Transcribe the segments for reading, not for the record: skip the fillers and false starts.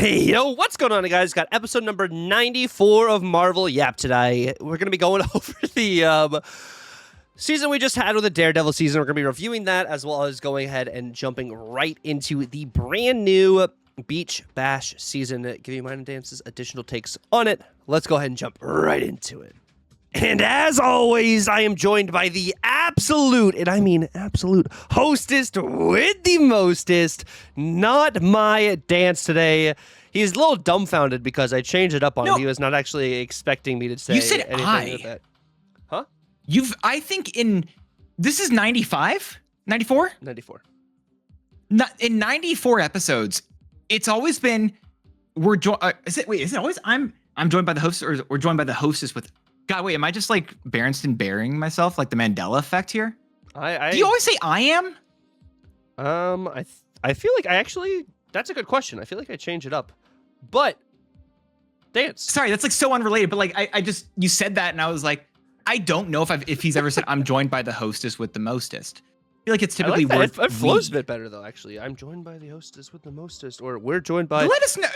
Hey, yo, what's going on, guys? Got episode number 94 of Marvel YAP today. We're going to be going over the season we just had with the Daredevil season. We're going to be reviewing that, as well as going ahead and jumping right into the brand new Beach Bash season. Give you mine and Dance's additional takes on it. Let's go ahead and jump right into it. And as always, I am joined by the absolute, and I mean absolute, hostess with the mostest, Not My Dance today. He's a little dumbfounded because I changed it up on him. He was not actually expecting me to say anything like that. Huh? I think this is 95? 94? 94. In 94 episodes, it's always been, is it always I'm joined by the host, or we're joined by the hostess with, God, wait, am I just like Berenstain Bearing myself, like the Mandela effect here? Do you always say I am? I feel like I actually, that's a good question. I feel like I changed it up, but Dance. Sorry, that's like so unrelated, but like I just, you said that and I was like, I don't know if he's ever said I'm joined by the hostess with the mostest. I feel like it's typically like it flows a bit better though, actually. I'm joined by the hostess with the mostest, or we're joined by. Let us know.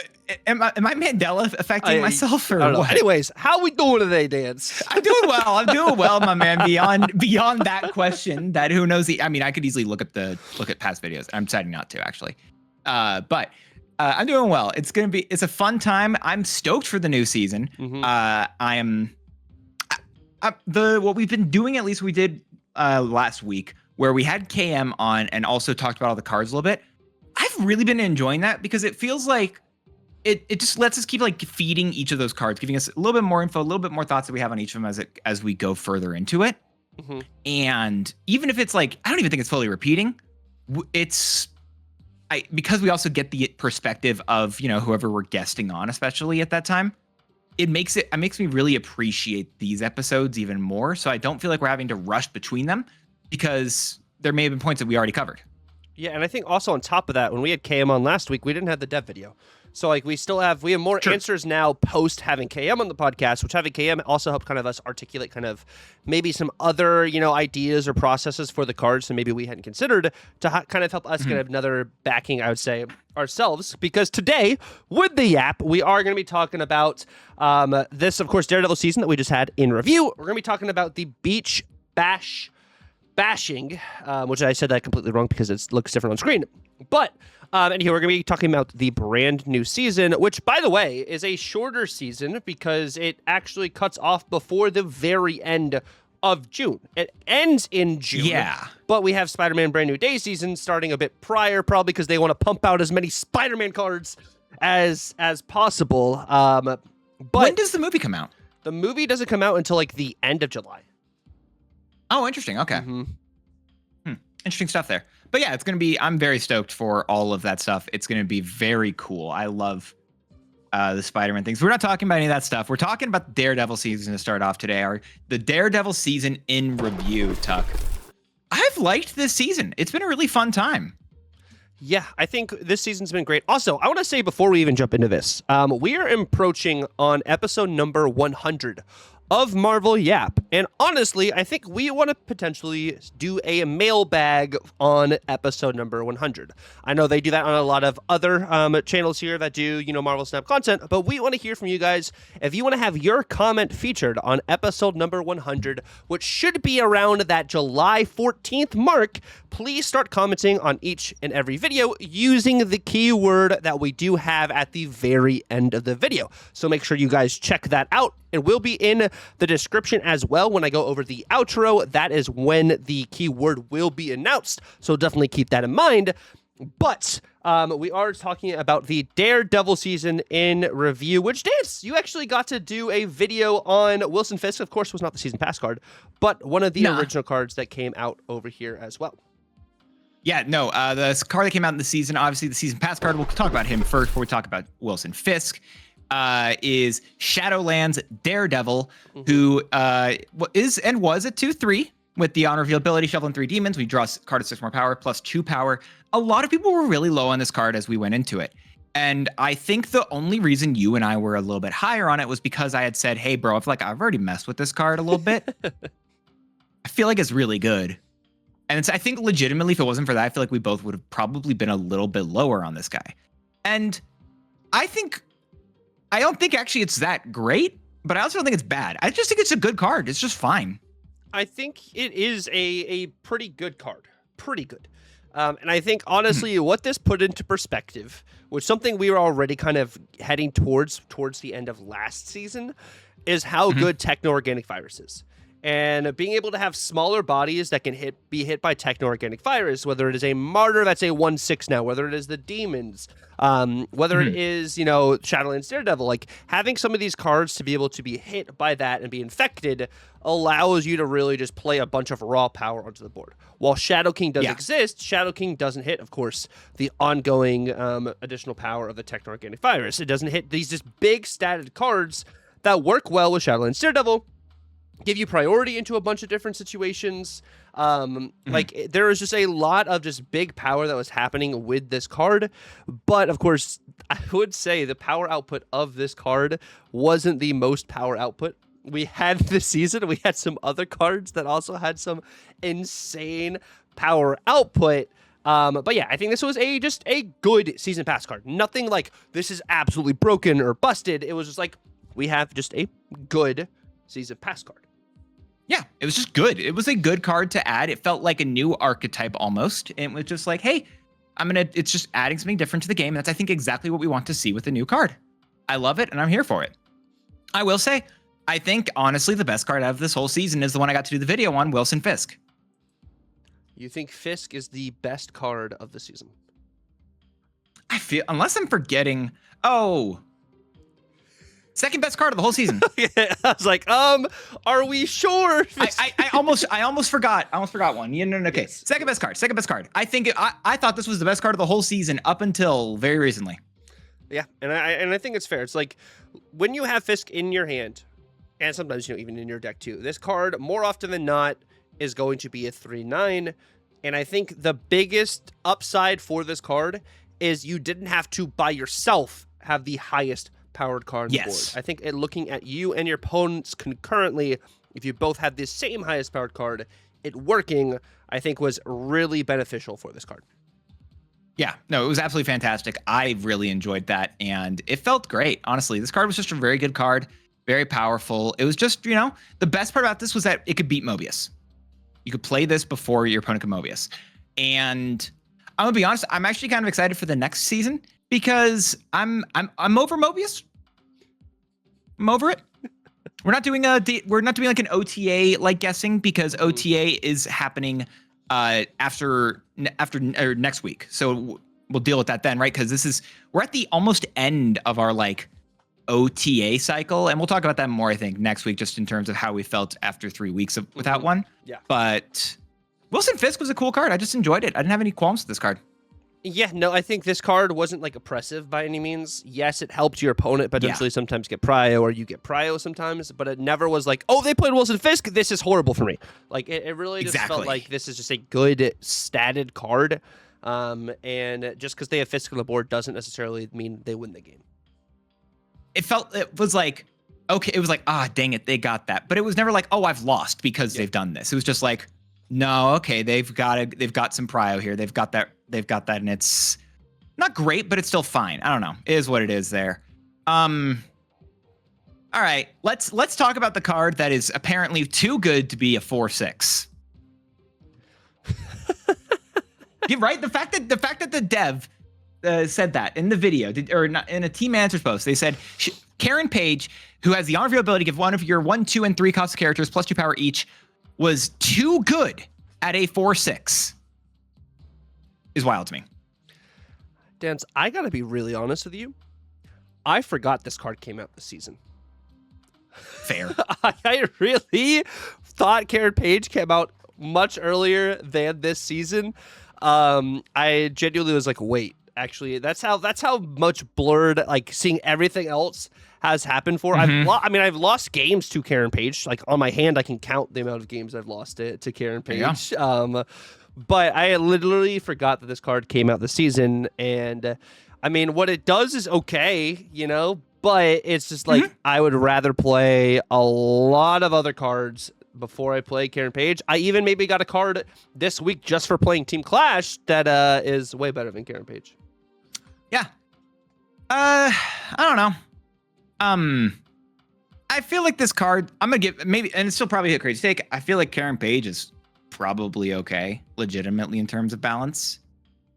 Am I Mandela affecting myself, or what? Anyways, how we doing today, Dance? I'm doing well, my man. Beyond that question, that who knows I mean, I could easily look at past videos. I'm deciding not to, actually. But I'm doing well. It's a fun time. I'm stoked for the new season. Mm-hmm. What we've been doing, at least we did last week, where we had KM on and also talked about all the cards a little bit. I've really been enjoying that because it feels like it just lets us keep like feeding each of those cards, giving us a little bit more info, a little bit more thoughts that we have on each of them as we go further into it. Mm-hmm. And even if it's like, I don't even think it's fully repeating, because we also get the perspective of, whoever we're guesting on, especially at that time. It makes me really appreciate these episodes even more. So I don't feel like we're having to rush between them, because there may have been points that we already covered. Yeah, and I think also on top of that, when we had KM on last week, we didn't have the dev video. So like we have more answers now post having KM on the podcast, which having KM also helped kind of us articulate kind of maybe some other, ideas or processes for the cards that maybe we hadn't considered to kind of help us kind of another backing, I would say, ourselves. Because today, with the YAP, we are going to be talking about this, of course, Daredevil season that we just had in review. We're going to be talking about the Beach Bashing, which I said that completely wrong because it looks different on screen. But and here we're going to be talking about the brand new season, which, by the way, is a shorter season because it actually cuts off before the very end of June. It ends in June. Yeah. But we have Spider-Man Brand New Day season starting a bit prior, probably because they want to pump out as many Spider-Man cards as possible. But when does the movie come out? The movie doesn't come out until like the end of July. Oh, interesting. Okay. Mm-hmm. Interesting stuff there. But yeah, I'm very stoked for all of that stuff. It's going to be very cool. I love the Spider-Man things. We're not talking about any of that stuff. We're talking about the Daredevil season to start off today. The Daredevil season in review, Tuck. I've liked this season. It's been a really fun time. Yeah, I think this season's been great. Also, I want to say before we even jump into this, we are approaching on episode number 100 of Marvel YAP. And honestly, I think we want to potentially do a mailbag on episode number 100. I know they do that on a lot of other channels here that do, Marvel Snap content, but we want to hear from you guys. If you want to have your comment featured on episode number 100, which should be around that July 14th mark, please start commenting on each and every video using the keyword that we do have at the very end of the video. So make sure you guys check that out. It will be in the description as well when I go over the outro. That is when the keyword will be announced, so definitely keep that in mind. But we are talking about the Daredevil season in review, which, Dance, you actually got to do a video on Wilson Fisk. Of course, was not the season pass card, but one of the original cards that came out over here as well. Yeah, no, the card that came out in the season, obviously the season pass card, we'll talk about him first before we talk about Wilson Fisk. Is Shadowlands Daredevil, who is and was a 2/3 with the on reveal ability, shuffling 3 demons. We draw a card of 6 more power plus 2 power. A lot of people were really low on this card as we went into it. And I think the only reason you and I were a little bit higher on it was because I had said, hey, bro, I feel like I've already messed with this card a little bit. I feel like it's really good. And I think legitimately, if it wasn't for that, I feel like we both would have probably been a little bit lower on this guy. And I don't think actually it's that great, but I also don't think it's bad. I just think it's a good card. It's just fine. I think it is a pretty good card. Pretty good. And I think, honestly, what this put into perspective was something we were already kind of heading towards the end of last season, is how good techno-organic virus is. And being able to have smaller bodies that can be hit by techno-organic virus, whether it is a martyr that's a 1/6 now, whether it is the demons, whether it is, Shadowlands Daredevil, like having some of these cards to be able to be hit by that and be infected allows you to really just play a bunch of raw power onto the board. While Shadow King does exist, Shadow King doesn't hit, of course, the ongoing additional power of the techno-organic virus. It doesn't hit these just big statted cards that work well with Shadowlands Daredevil, give you priority into a bunch of different situations. Like there was just a lot of just big power that was happening with this card. But of course, I would say the power output of this card wasn't the most power output we had this season. We had some other cards that also had some insane power output. But yeah, I think this was just a good season pass card. Nothing like this is absolutely broken or busted. It was just like, we have just a good season pass card. Yeah, it was just good. It was a good card to add. It felt like a new archetype almost. It was just like, hey, it's just adding something different to the game. That's, I think, exactly what we want to see with a new card. I love it, and I'm here for it. I will say, I think, honestly, the best card out of this whole season is the one I got to do the video on, Wilson Fisk. You think Fisk is the best card of the season? I feel, unless I'm forgetting, second best card of the whole season. Yeah, I was like, are we sure? I almost forgot. I almost forgot one. Okay. Yes. Second best card. I think I thought this was the best card of the whole season up until very recently. Yeah, and I think it's fair. It's like when you have Fisk in your hand, and sometimes even in your deck too, this card more often than not is going to be a 3/9. And I think the biggest upside for this card is you didn't have to by yourself have the highest powered card on the board. I think looking at you and your opponents concurrently, if you both had the same highest powered card, it working, I think was really beneficial for this card. Yeah, no, it was absolutely fantastic. I really enjoyed that, and it felt great. Honestly, this card was just a very good card, very powerful. It was just, the best part about this was that it could beat Mobius. You could play this before your opponent could Mobius. And I'm gonna be honest, I'm actually kind of excited for the next season because I'm over Mobius. I'm over it. We're not doing like an OTA like guessing because OTA is happening after or next week. So we'll deal with that then, right? Because we're at the almost end of our like OTA cycle, and we'll talk about that more, I think, next week, just in terms of how we felt after 3 weeks without one. Yeah. But Wilson Fisk was a cool card. I just enjoyed it. I didn't have any qualms with this card. Yeah, no, I think this card wasn't like oppressive by any means. Yes, it helped your opponent potentially sometimes get prio, or you get prio sometimes, but it never was like, oh, they played Wilson Fisk, this is horrible for me. Like, it really just felt like this is just a good statted card. And just because they have Fisk on the board doesn't necessarily mean they win the game. It was like, okay, it was like, dang it, they got that. But it was never like, oh, I've lost because they've done this. It was just like, no, okay, they've got some prio here. They've got that, and it's not great, but it's still fine. I don't know. It is what it is there. All right, let's talk about the card that is apparently too good to be a 4/6. Yeah, right? The fact that the dev said that in the video, or not in a team answers post, they said Karen Page, who has the honor of your ability to give one of your 1, 2, and 3 cost characters +2 power each, was too good at a 4/6. Is wild to me. Dance, I gotta be really honest with you. I forgot this card came out this season. Fair. I really thought Karen Page came out much earlier than this season. I genuinely was like, wait, actually, that's how much blurred, like, seeing everything else has happened for. I've lost games to Karen Page. Like, on my hand, I can count the amount of games I've lost to Karen Page. But I literally forgot that this card came out this season. And I mean, what it does is okay, but it's just like, I would rather play a lot of other cards before I play Karen Page. I even maybe got a card this week just for playing Team Clash that is way better than Karen Page. Yeah. I don't know. I feel like this card, I'm gonna give maybe, and it's still probably a crazy take. I feel like Karen Page is probably okay, legitimately in terms of balance.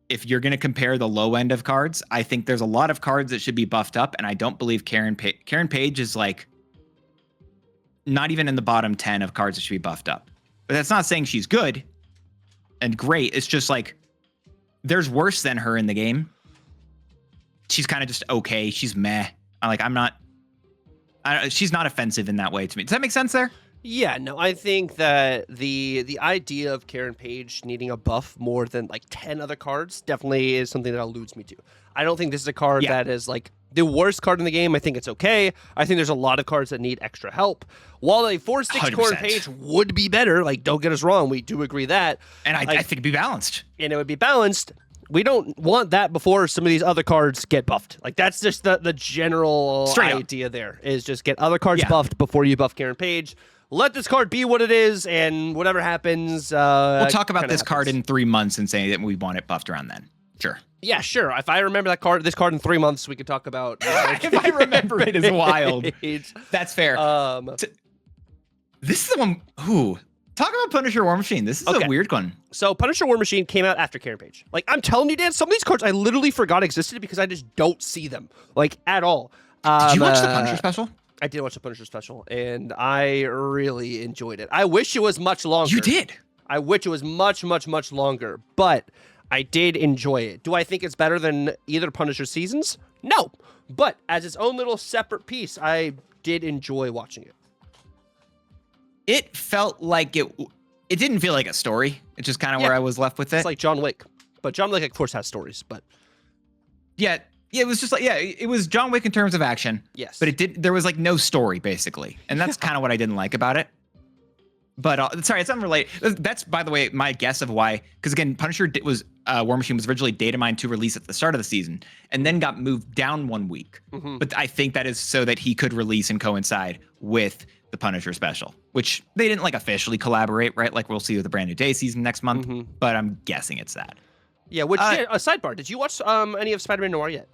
If you're gonna compare the low end of cards, I think there's a lot of cards that should be buffed up, and I don't believe Karen Page is like not even in the bottom 10 of cards that should be buffed up. But that's not saying she's good and great. It's just like there's worse than her in the game. She's kind of just okay. She's meh. She's not offensive in that way to me. Does that make sense there? Yeah, no, I think that the idea of Karen Page needing a buff more than like 10 other cards definitely is something that eludes me to. I don't think this is a card that is like the worst card in the game. I think it's okay. I think there's a lot of cards that need extra help. While a 4/6 Karen Page would be better, like don't get us wrong, we do agree that. And I think it'd be balanced. And it would be balanced. We don't want that before some of these other cards get buffed. Like that's just the general idea there is just get other cards buffed before you buff Karen Page. Let this card be what it is, and whatever happens. We'll talk about this card in 3 months and say that we want it buffed around then. Sure. Yeah, sure. If I remember this card in 3 months, we could talk about. If I remember it is wild. That's fair. This is the one. Ooh. Talk about Punisher War Machine. This is a weird one. So Punisher War Machine came out after Karen Page. Like I'm telling you, Dan, some of these cards I literally forgot existed because I just don't see them like at all. Did you watch the Punisher special? I did watch the Punisher special, and I really enjoyed it. I wish it was much longer. You did? I wish it was much, much, much longer, but I did enjoy it. Do I think it's better than either Punisher seasons? No, but as its own little separate piece, I did enjoy watching it. It felt like it didn't feel like a story. It's just kind of where I was left with it. It's like John Wick, but John Wick, of course, has stories, but... Yeah, it was just like, it was John Wick in terms of action. Yes. But there was like no story, basically. And that's kind of what I didn't like about it. But, sorry, it's unrelated. That's, by the way, my guess of why. Because, again, Punisher War Machine was originally data mined to release at the start of the season and then got moved down 1 week. Mm-hmm. But I think that is so that he could release and coincide with the Punisher special, which they didn't like officially collaborate, right? Like we'll see with the Brand New Day season next month, but I'm guessing it's that. Yeah, which a sidebar, did you watch any of Spider-Man Noir yet?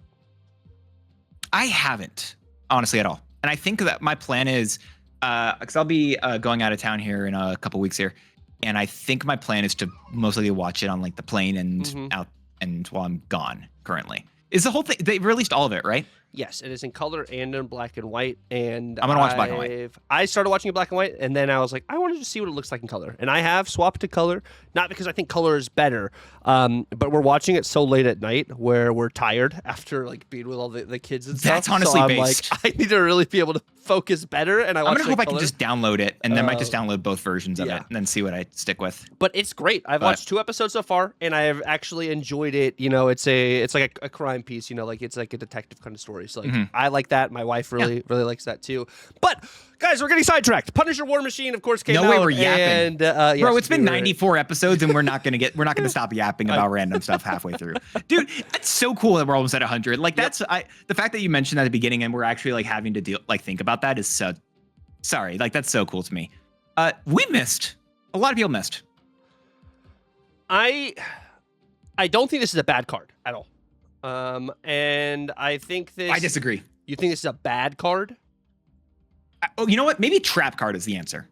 I haven't, honestly, at all. And I think that my plan is, because I'll be going out of town here in a couple weeks here, and I think my plan is to mostly watch it on like the plane and out and while I'm gone currently. Is the whole thing, they released all of it, right? Yes, it is in color and in black and white. And I'm gonna watch black and white. I started watching it black and white, and then I was like, I wanted to see what it looks like in color. And I have swapped to color, not because I think color is better, but we're watching it so late at night where we're tired after like being with all the kids and stuff. That's honestly so based. Like, I need to really be able to focus better. And I'm gonna hope I can just download it, and then might just download both versions of it, and then see what I stick with. But it's great. I've watched 2 episodes so far, and I have actually enjoyed it. You know, it's like a crime piece. You know, like it's like a detective kind of story. So like I like that. My wife really likes that too. But guys, we're getting sidetracked. Punisher War Machine, of course, came out. No way we're yapping. And, bro, it's been 94 episodes, and we're not gonna stop yapping about random stuff halfway through. Dude, it's so cool that we're almost at 100. Like the fact that you mentioned at the beginning, and we're actually like having to think about that is so. Sorry, like that's so cool to me. We missed. A lot of people missed. I don't think this is a bad card at all. And I think this. I disagree. You think this is a bad card? Oh, you know what? Maybe trap card is the answer.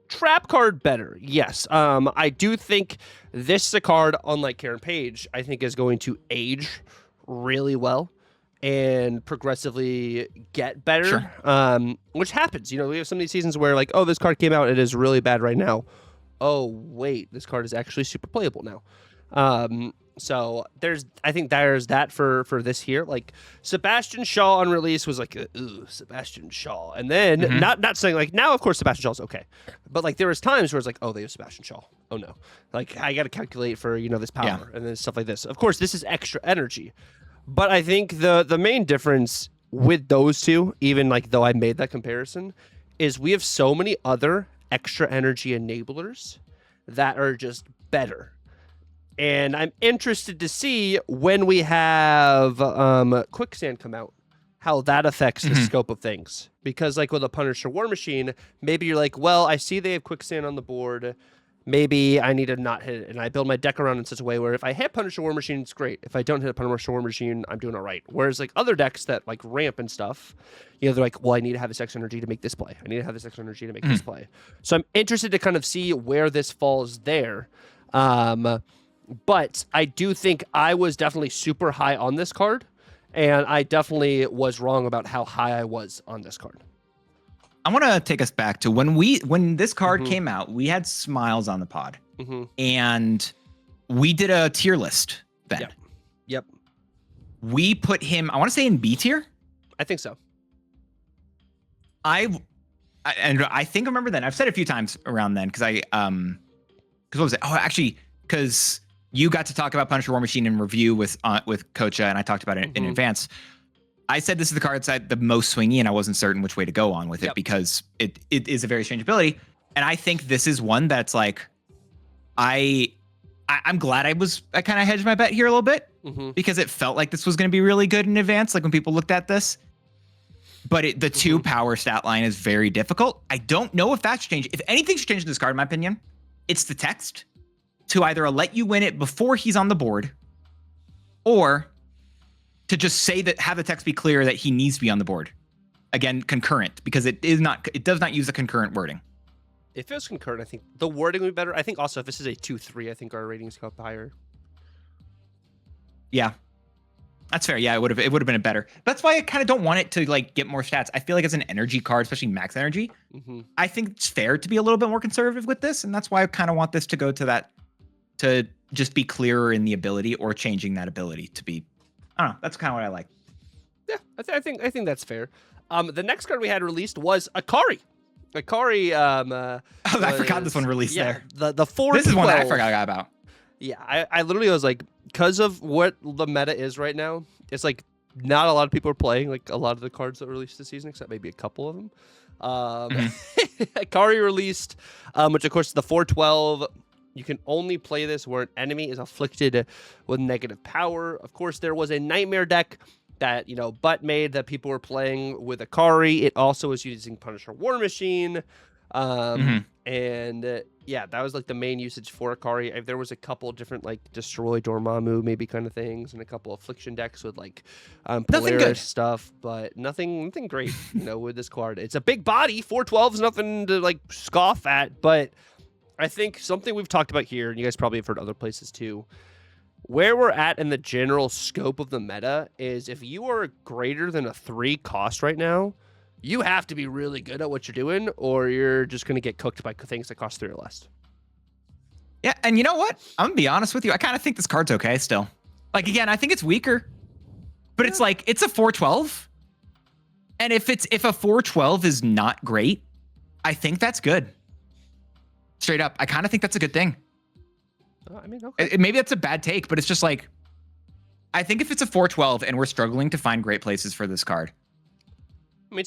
Trap card better, yes. I do think this is a card, unlike Karen Page, I think is going to age really well and progressively get better. Sure. Which happens. You know, we have some of these seasons where like, oh, this card came out, it is really bad right now. Oh, wait, this card is actually super playable now. So I think there's that for this here. Like Sebastian Shaw on release was like, ooh, Sebastian Shaw. And then not saying like now, of course, Sebastian Shaw's okay. But like there was times where it's like, oh, they have Sebastian Shaw. Oh no. Like I got to calculate for, this power and then stuff like this. Of course, this is extra energy. But I think the main difference with those two, even like though I made that comparison, is we have so many other extra energy enablers that are just better. And I'm interested to see when we have Quicksand come out, how that affects the scope of things. Because like with a Punisher War Machine, maybe you're like, well, I see they have Quicksand on the board. maybe I need to not hit it, and I build my deck around in such a way where if I hit Punisher War Machine, it's great. If I don't hit Punisher War Machine, I'm doing all right. Whereas like other decks that like ramp and stuff, they're like, well, I need to have this extra energy to make this play. I need to have this extra energy to make this play. So I'm interested to kind of see where this falls there. But I do think I was definitely super high on this card, and I definitely was wrong about how high I was on this card. I want to take us back to when this card came out. We had Smiles on the pod, and we did a tier list then. Yep. We put him, I want to say, in B tier. I think so. I think I remember then. I've said it a few times around then because what was it? Oh, actually, because you got to talk about Punisher War Machine in review with Kocha, and I talked about it in advance. I said this is the card that's the most swingy, and I wasn't certain which way to go on with it because it is a very strange ability. And I think this is one that's like, I'm glad I kind of hedged my bet here a little bit because it felt like this was going to be really good in advance, like when people looked at this. But the 2 power stat line is very difficult. I don't know if that's changed. If anything's changed in this card, in my opinion, it's the text to either let you win it before he's on the board, or to just say that, have the text be clear that he needs to be on the board. Again, concurrent, because it does not use a concurrent wording. If it was concurrent, I think the wording would be better. I think also if this is a 2-3, I think our ratings go up higher. Yeah. That's fair. Yeah, it would have been a better. That's why I kind of don't want it to like get more stats. I feel like as an energy card, especially max energy, I think it's fair to be a little bit more conservative with this, and that's why I kind of want this to go to that, to just be clearer in the ability or changing that ability to be. I don't know. That's kind of what I like. Yeah, I think that's fair. The next card we had released was Akari. Akari. I forgot this one released there. The 4. This is one that I forgot about. Yeah, I literally was like, because of what the meta is right now, it's like not a lot of people are playing like a lot of the cards that were released this season, except maybe a couple of them. Akari released, which of course is the 4/12. You can only play this where an enemy is afflicted with negative power. Of course, there was a nightmare deck that, Butt made that people were playing with Akari. It also was using Punisher War Machine. And yeah, that was like the main usage for Akari. There was a couple different like Destroy Dormammu maybe kind of things, and a couple affliction decks with like Polaris stuff, but nothing great, with this card. It's a big body. 4/12 is nothing to like scoff at, but I think something we've talked about here, and you guys probably have heard other places too, where we're at in the general scope of the meta is if you are greater than a 3 cost right now, you have to be really good at what you're doing, or you're just going to get cooked by things that cost 3 or less. Yeah, and you know what? I'm going to be honest with you. I kind of think this card's okay still. Like, again, I think it's weaker, but it's like, it's a 4/12. And if a 4/12 is not great, I think that's good. Straight up, I kind of think that's a good thing. I mean, okay. Maybe that's a bad take, but it's just like, I think if it's a 4/12 and we're struggling to find great places for this card,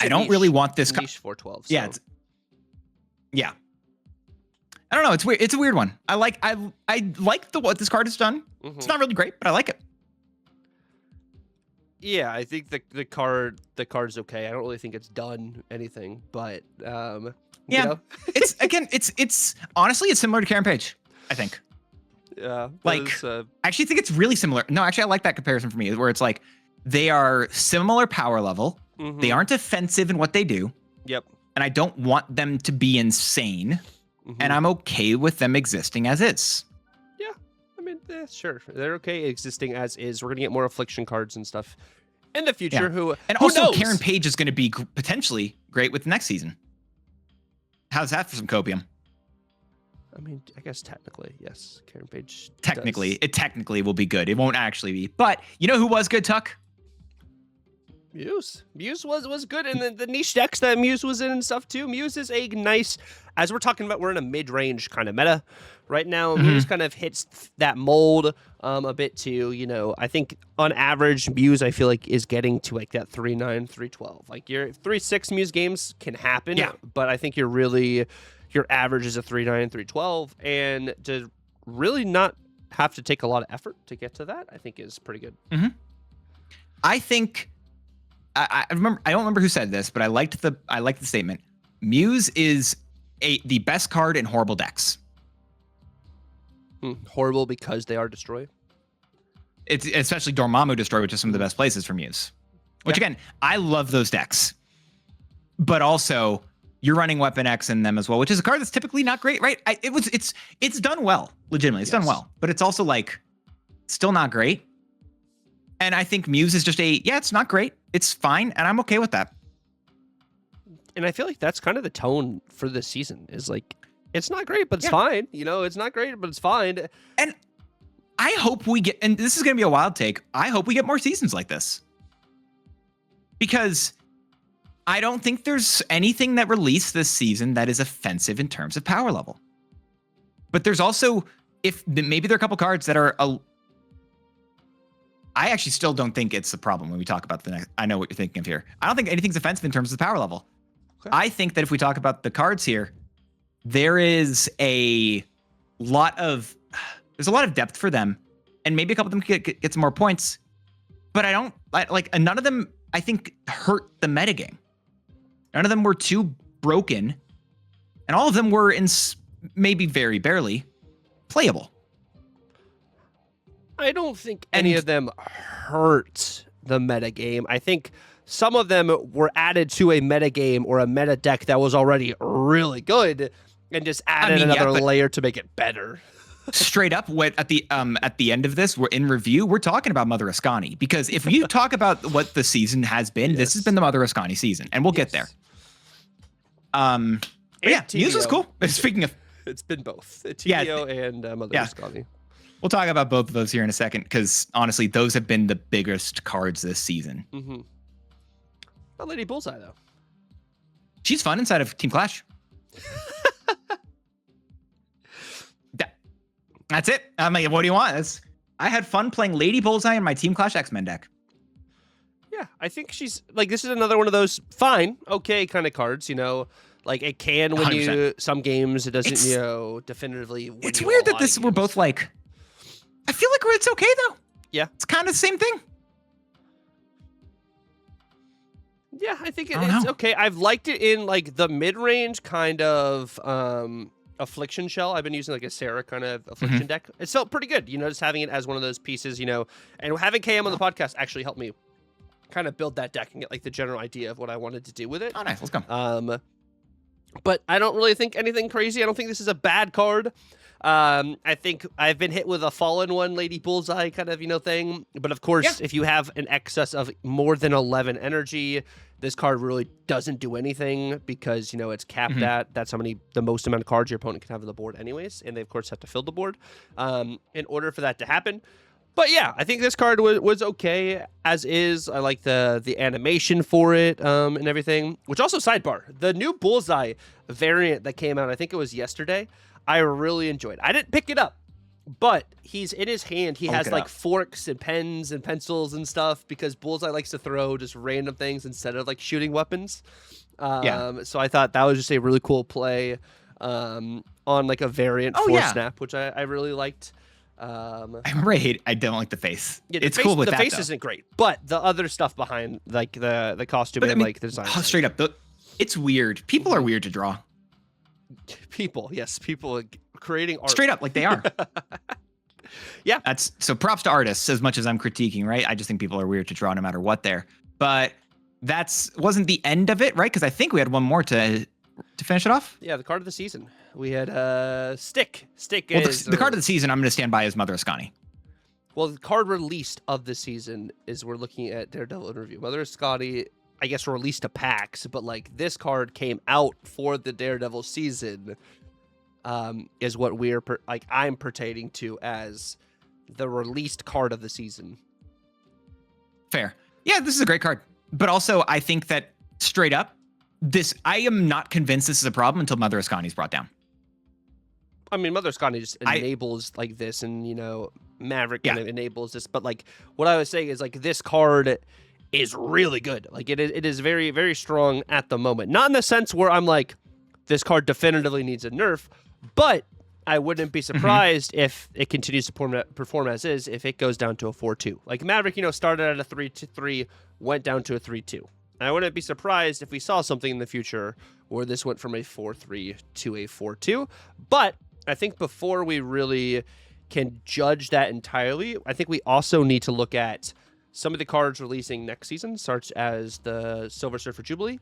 I don't really want this niche 4/12. So. Yeah, I don't know. It's weird. It's a weird one. I like what this card has done. It's not really great, but I like it. Yeah, I think the card's okay. I don't really think it's done anything, but it's honestly it's similar to Karen Page, I think. Yeah, like I actually think it's really similar. No, actually, I like that comparison for me, where it's like they are similar power level. They aren't offensive in what they do. Yep. And I don't want them to be insane. And I'm okay with them existing as is. Yeah. I mean, sure. They're okay existing as is. We're going to get more affliction cards and stuff in the future. Yeah. Who also, knows? Karen Page is going to be potentially great with next season. How's that for some copium? I mean, I guess technically, yes. Karen Page It technically will be good. It won't actually be. But you know who was good, Tuck? Muse was good, and the niche decks that Muse was in and stuff too. Muse is a nice, as we're talking about, we're in a mid-range kind of meta right now. Muse kind of hits that mold a bit too. I think on average, Muse I feel like is getting to like that 3/9, 3/12. Like your 3/6 Muse games can happen, but I think your average is a 3/9, 3/12, and to really not have to take a lot of effort to get to that, I think is pretty good. I think. I remember. I don't remember who said this, but I liked the statement. Muse is the best card in horrible decks. Horrible because they are destroy. It's especially Dormammu Destroy, which is some of the best places for Muse. Which again, I love those decks. But also, you're running Weapon X in them as well, which is a card that's typically not great, right? It's done well, legitimately. It's done well, but it's also like still not great. And I think Muse is just it's not great. It's fine, and I'm okay with that. And I feel like that's kind of the tone for this season is like, it's not great, but it's fine. You know, it's not great, but it's fine. And I hope we get, and this is going to be a wild take, I hope we get more seasons like this. Because I don't think there's anything that released this season that is offensive in terms of power level. But there's also, maybe there are a couple cards that are, I actually still don't think it's a problem when we talk about the next, I know what you're thinking of here. I don't think anything's offensive in terms of the power level. Okay. I think that if we talk about the cards here, there's a lot of depth for them, and maybe a couple of them get some more points, but none of them, I think, hurt the metagame. None of them were too broken, and all of them were maybe very barely playable. I don't think any of them hurt the metagame. I think some of them were added to a metagame or a meta deck that was already really good and just added another layer to make it better. Straight up, at the end of this, we're in review, we're talking about Mother Ascani, because if you talk about what the season has been, this has been the Mother Ascani season, and we'll get there. Muse was cool. Speaking of, it's been both TBO and Mother Ascani. We'll talk about both of those here in a second, because honestly, those have been the biggest cards this season. Mm-hmm. Not Lady Bullseye though. She's fun inside of Team Clash. That's it. I'm like, what do you want? I had fun playing Lady Bullseye in my Team Clash X-Men deck. Yeah, I think she's like, this is another one of those fine, okay kind of cards, you know, like it can win 100%. You some games. It doesn't, definitively win. It's weird that we're both like, I feel like it's okay though. Yeah. It's kind of the same thing. Yeah, I think it's okay. I've liked it in like the mid-range kind of Affliction shell. I've been using like a Sarah kind of Affliction deck. It's felt pretty good, just having it as one of those pieces, and having KM on the podcast actually helped me kind of build that deck and get like the general idea of what I wanted to do with it. Oh, nice. Let's go. But I don't really think anything crazy. I don't think this is a bad card. I think I've been hit with a fallen one, Lady Bullseye kind of, thing. But of course, if you have an excess of more than 11 energy, this card really doesn't do anything because, it's capped at that's the most amount of cards your opponent can have on the board anyways. And they, of course, have to fill the board in order for that to happen. But yeah, I think this card was okay as is. I like the animation for it and everything. Which also, sidebar, the new Bullseye variant that came out, I think it was yesterday, I really enjoyed. I didn't pick it up, but he's in his hand. He has like forks and pens and pencils and stuff because Bullseye likes to throw just random things instead of like shooting weapons. So I thought that was just a really cool play on like a variant for Snap, which I really liked. I remember I don't like the face. Yeah, it's cool with the that, face though. isn't great, but the other stuff behind like the costume and like the design. Straight up, it's weird. People are weird to draw. People creating art. Straight up, like they are. Yeah. So props to artists as much as I'm critiquing, right? I just think people are weird to draw no matter what they're. But wasn't the end of it, right? Because I think we had one more to finish it off. Yeah, the card of the season. We had Stick. Stick is the card of the season. I'm going to stand by as Mother Ascani. Well, the card released of the season is we're looking at Daredevil in review. Mother Ascani, I guess, released a PAX, but like this card came out for the Daredevil season. Is what I'm pertaining to as the released card of the season. Fair. Yeah, this is a great card. But also, I think that straight up, I am not convinced this is a problem until Mother Ascani is brought down. I mean, Mother Ascani just enables like this, and Maverick kind of enables this. But like what I was saying is like this card is really good. Like it is very, very strong at the moment. Not in the sense where I'm like, this card definitively needs a nerf, but I wouldn't be surprised if it continues to perform as is if it goes down to a 4-2. Like Maverick, started at a 3-3, went down to a 3-2. And I wouldn't be surprised if we saw something in the future where this went from a 4-3 to a 4-2. But I think before we really can judge that entirely. I think we also need to look at some of the cards releasing next season, such as the Silver Surfer Jubilee,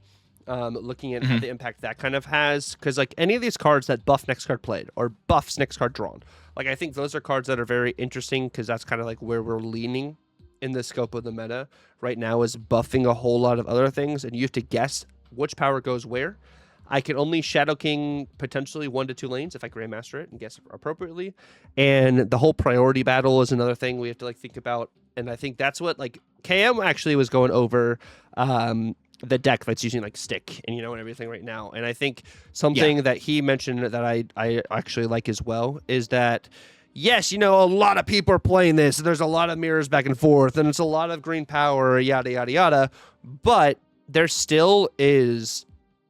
looking at the impact that kind of has. Because like any of these cards that buff next card played or buffs next card drawn, like I think those are cards that are very interesting because that's kind of like where we're leaning in the scope of the meta right now, is buffing a whole lot of other things, and you have to guess which power goes where. I can only Shadow King potentially 1 to 2 lanes if I Grandmaster it and guess appropriately. And the whole priority battle is another thing we have to like think about. And I think that's what like KM actually was going over the deck that's using like stick and and everything right now. And I think something that he mentioned that I actually like as well is that yes, a lot of people are playing this. There's a lot of mirrors back and forth, and it's a lot of green power, yada yada yada. But there still is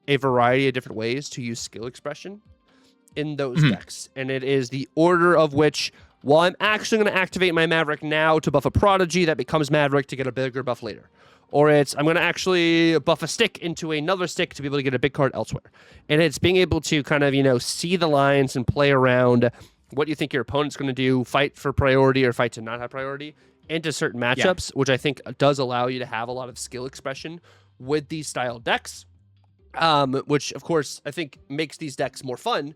a variety of different ways to use skill expression in those decks. And it is the order of which, well, I'm actually going to activate my Maverick now to buff a Prodigy that becomes Maverick to get a bigger buff later. Or it's, I'm going to actually buff a stick into another stick to be able to get a big card elsewhere. And it's being able to kind of, see the lines and play around what you think your opponent's going to do, fight for priority or fight to not have priority into certain matchups, which I think does allow you to have a lot of skill expression with these style decks. Which of course I think makes these decks more fun.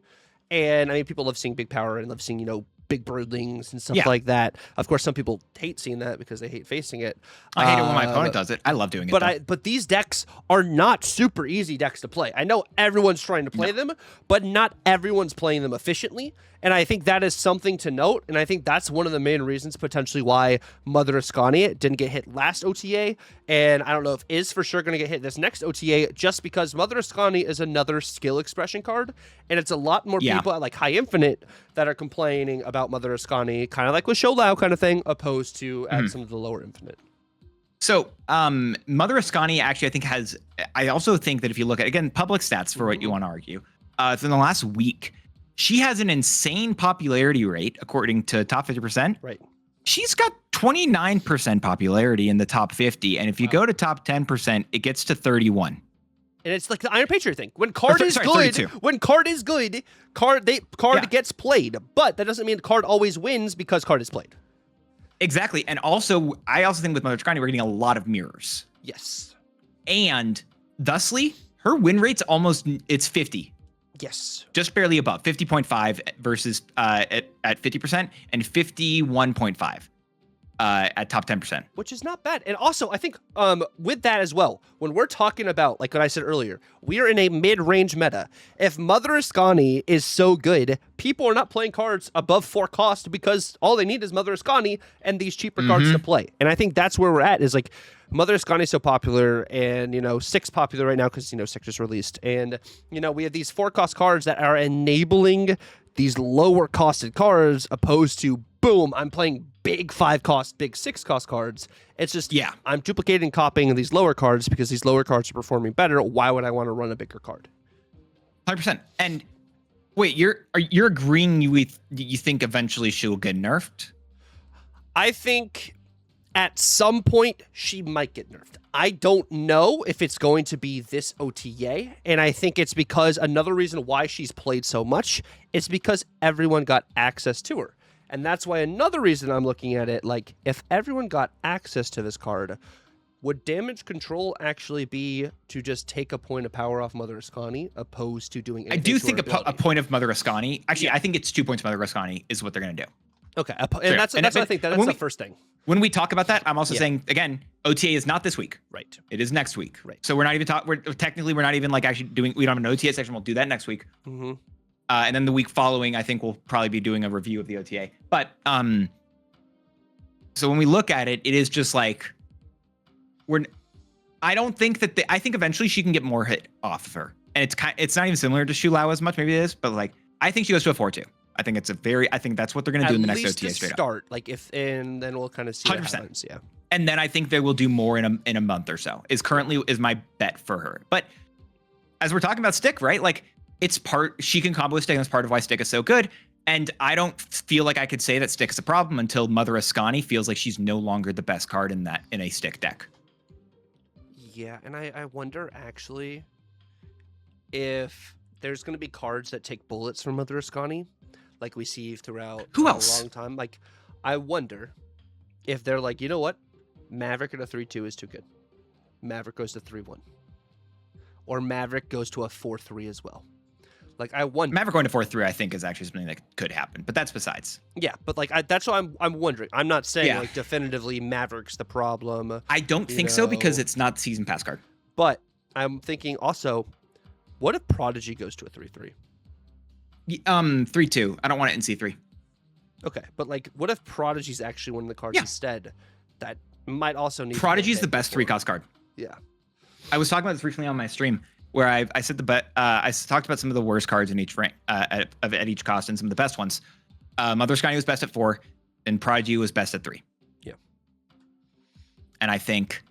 And I mean, people love seeing big power and love seeing, big broodlings and stuff like that. Of course, some people hate seeing that because they hate facing it. I hate it when my opponent does it. I love doing it. But these decks are not super easy decks to play. I know everyone's trying to play them, but not everyone's playing them efficiently. And I think that is something to note. And I think that's one of the main reasons potentially why Mother Ascani didn't get hit last OTA. And I don't know if is for sure going to get hit this next OTA, just because Mother Ascani is another skill expression card. And it's a lot more people at like High Infinite that are complaining about Mother Ascani, kind of like with Show Lao kind of thing, opposed to at some of the lower Infinite. So, Mother Ascani actually, I think I also think that if you look at, again, public stats for what you want to argue, in the last week, she has an insane popularity rate, according to top 50%. Right. She's got 29% popularity in the top 50. And if you go to top 10%, it gets to 31. And it's like the Iron Patriot thing. When card is good, 32. When card is good, card gets played. But that doesn't mean the card always wins because card is played. Exactly. And also, I also think with Mother Ascani, we're getting a lot of mirrors. Yes. And thusly, her win rate's it's 50. Yes. Just barely above 50.5 versus at 50% and 51.5 at top 10%. Which is not bad. And also, I think with that as well, when we're talking about, like what I said earlier, we are in a mid-range meta. If Mother Ascani is so good, people are not playing cards above 4 cost because all they need is Mother Ascani and these cheaper cards to play. And I think that's where we're at, is like Mother Ascani is so popular, and 6 popular right now because 6 just released. And we have these 4 cost cards that are enabling these lower costed cards, opposed to boom, I'm playing big 5 cost, big 6 cost cards. It's just I'm duplicating, copying these lower cards because these lower cards are performing better. Why would I want to run a bigger card? 100%. And wait, you're agreeing you think eventually she'll get nerfed? I think at some point she might get nerfed. I don't know if it's going to be this OTA, and I think it's because another reason why she's played so much is because everyone got access to her. And that's why another reason I'm looking at it, like, if everyone got access to this card, would damage control actually be to just take a point of power off Mother Ascani, opposed to doing anything? I do think a point of Mother Ascani. Actually, I think it's 2 points of Mother Ascani is what they're going to do. Okay, and that's what I think. That's the first thing. When we talk about that, I'm also saying, again, OTA is not this week. Right. It is next week. Right. So we're not even we're not even like actually doing, we don't have an OTA section. We'll do that next week. Mm-hmm. And then the week following, I think we'll probably be doing a review of the OTA. But so when we look at it, it is just like, I don't think that, I think eventually she can get more hit off of her. And it's not even similar to Shu Lao as much, maybe it is, but like, I think she goes to a 4-2. I think I think that's what they're going to do in the next OTA straight start, up. Like and then we'll kind of see 100%. What happens. Yeah. And then I think they will do more in a month or so. Is my bet for her. But as we're talking about Stick, right? Like she can combo with Stick, and that's part of why Stick is so good. And I don't feel like I could say that Stick is a problem until Mother Ascani feels like she's no longer the best card in a Stick deck. Yeah, and I wonder actually if there's going to be cards that take bullets from Mother Ascani. like we see throughout Who a else? long time. Like, I wonder if they're like, you know what, Maverick at a 3-2 is too good. Maverick goes to 3-1, or Maverick goes to a 4-3 as well. Like, I wonder. Maverick going to 4-3, I think, is actually something that could happen, but that's besides. Yeah, but like that's what I'm wondering. I'm not saying Yeah. like definitively Maverick's the problem. I don't think so because it's not season pass card. But I'm thinking also, what if Prodigy goes to a 3-3? 3-2. I don't want it in C3. Okay, but like, what if Prodigy's actually one of the cards Yeah. instead? That might also need. Prodigy's the to best 3-cost card. Yeah. I was talking about this recently on my stream where I said I talked about some of the worst cards in each rank at each cost and some of the best ones. Mother Sky was best at 4, and Prodigy was best at 3. Yeah. And I think,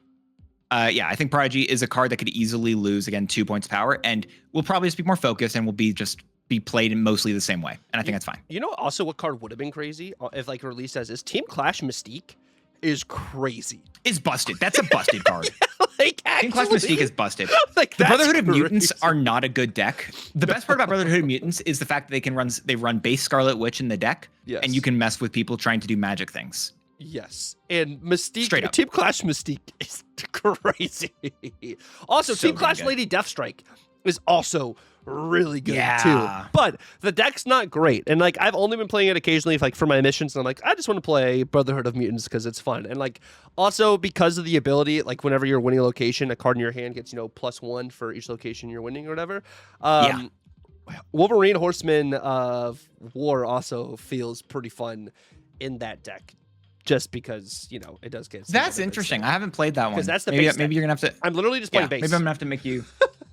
I think Prodigy is a card that could easily lose again 2 points power, and will probably just be more focused and will be played in mostly the same way. And I think that's fine. You know, also what card would have been crazy if like released as is Team Clash Mystique is crazy. Is busted. That's a busted card. Like, Team Clash actually, Mystique is busted. like The that's Brotherhood of crazy. Mutants are not a good deck. The best part about Brotherhood of Mutants is the fact that they run base Scarlet Witch in the deck, Yes. and you can mess with people trying to do magic things. Yes, and Mystique, Straight up. Team Clash Mystique is crazy. Also, So Team Clash good. Lady Deathstrike is also really good Yeah. too. But the deck's not great, and like I've only been playing it occasionally, like for my missions. And I'm like, I just want to play Brotherhood of Mutants because it's fun, and like also because of the ability, like whenever you're winning a location, a card in your hand gets +1 for each location you're winning or whatever. Wolverine Horseman of War also feels pretty fun in that deck. Just because, it does get... That's interesting. I haven't played that one. Because that's the maybe base maybe deck. you're gonna have to. I'm literally just playing base. Maybe I'm gonna have to make you.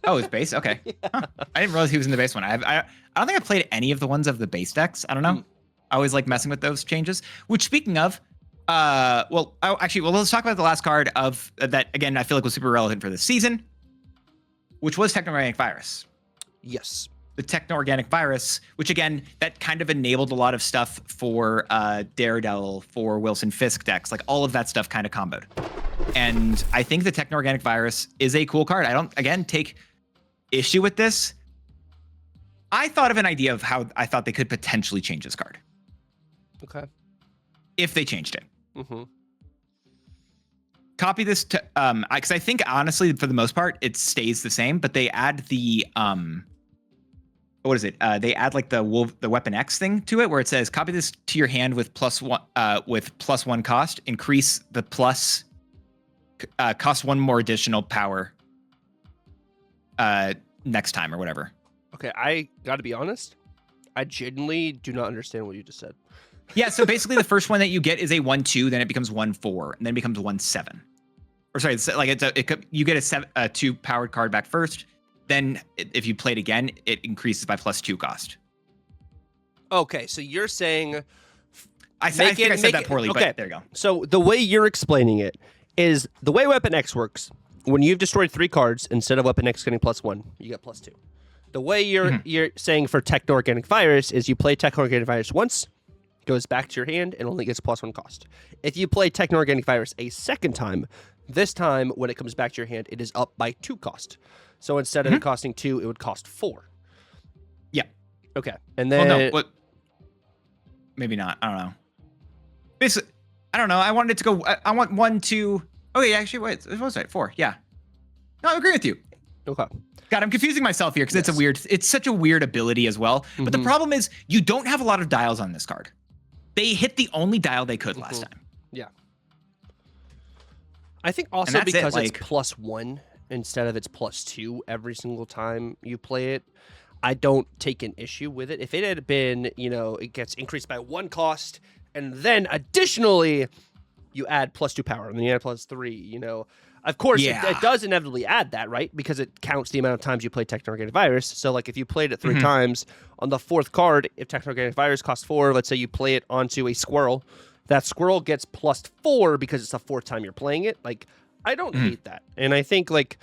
Oh, it's base. Okay. Huh. I didn't realize he was in the base one. I don't think I've played any of the ones of the base decks. I don't know. I always like messing with those changes. Which, speaking of, let's talk about the last card of that again. I feel like was super relevant for this season, which was Techno-Organic Virus. Yes. The Techno-Organic Virus, which again, that kind of enabled a lot of stuff for Daredevil, for Wilson Fisk decks, like all of that stuff kind of comboed. And I think the Techno-Organic Virus is a cool card. I don't, again, take issue with this. I thought of an idea of how I thought they could potentially change this card. Okay. If they changed it. Mm-hmm. Copy this to, because I think honestly, for the most part, it stays the same, but they add the, what is it? They add like the Weapon X thing to it, where it says copy this to your hand with +1 cost. Increase the plus cost 1 more additional power next time or whatever. Okay, I got to be honest. I genuinely do not understand what you just said. Yeah, so basically the first one that you get is a 1/2, then it becomes 1/4, and then it becomes 1/7. Or sorry, it's like you get a 2 powered card back first. Then if you play it again, it increases by +2 cost. Okay, so you're saying... I think I said that poorly, but there you go. So the way you're explaining it is the way Weapon X works. When you've destroyed 3 cards, instead of Weapon X getting +1, you get +2. The way you're saying for Techno-Organic Virus is you play Techno-Organic Virus once, goes back to your hand, and only gets +1 cost. If you play Techno-Organic Virus a second time, this time when it comes back to your hand, it is up by 2 cost. So instead of it costing 2, it would cost 4. Yeah. Okay. And then... Maybe not. I don't know. Basically, I don't know. I wanted it to go... I want 1, 2... Oh, yeah, actually, wait. What was it? 4. Yeah. No, I agree with you. Okay. God, I'm confusing myself here because it's such a weird ability as well. But the problem is you don't have a lot of dials on this card. They hit the only dial they could last time. Yeah. I think also because it, it's +1 instead of it's +2 every single time you play it, I don't take an issue with it. If it had been, it gets increased by 1 cost, and then additionally you add +2 power, and then you add +3, Of course, it does inevitably add that, right? Because it counts the amount of times you play Techno-Organic Virus. So, like, if you played it 3 times, on the 4th card, if Techno-Organic Virus costs 4, let's say you play it onto a squirrel, that squirrel gets +4 because it's the 4th time you're playing it. Like, I don't hate that. And I think, like,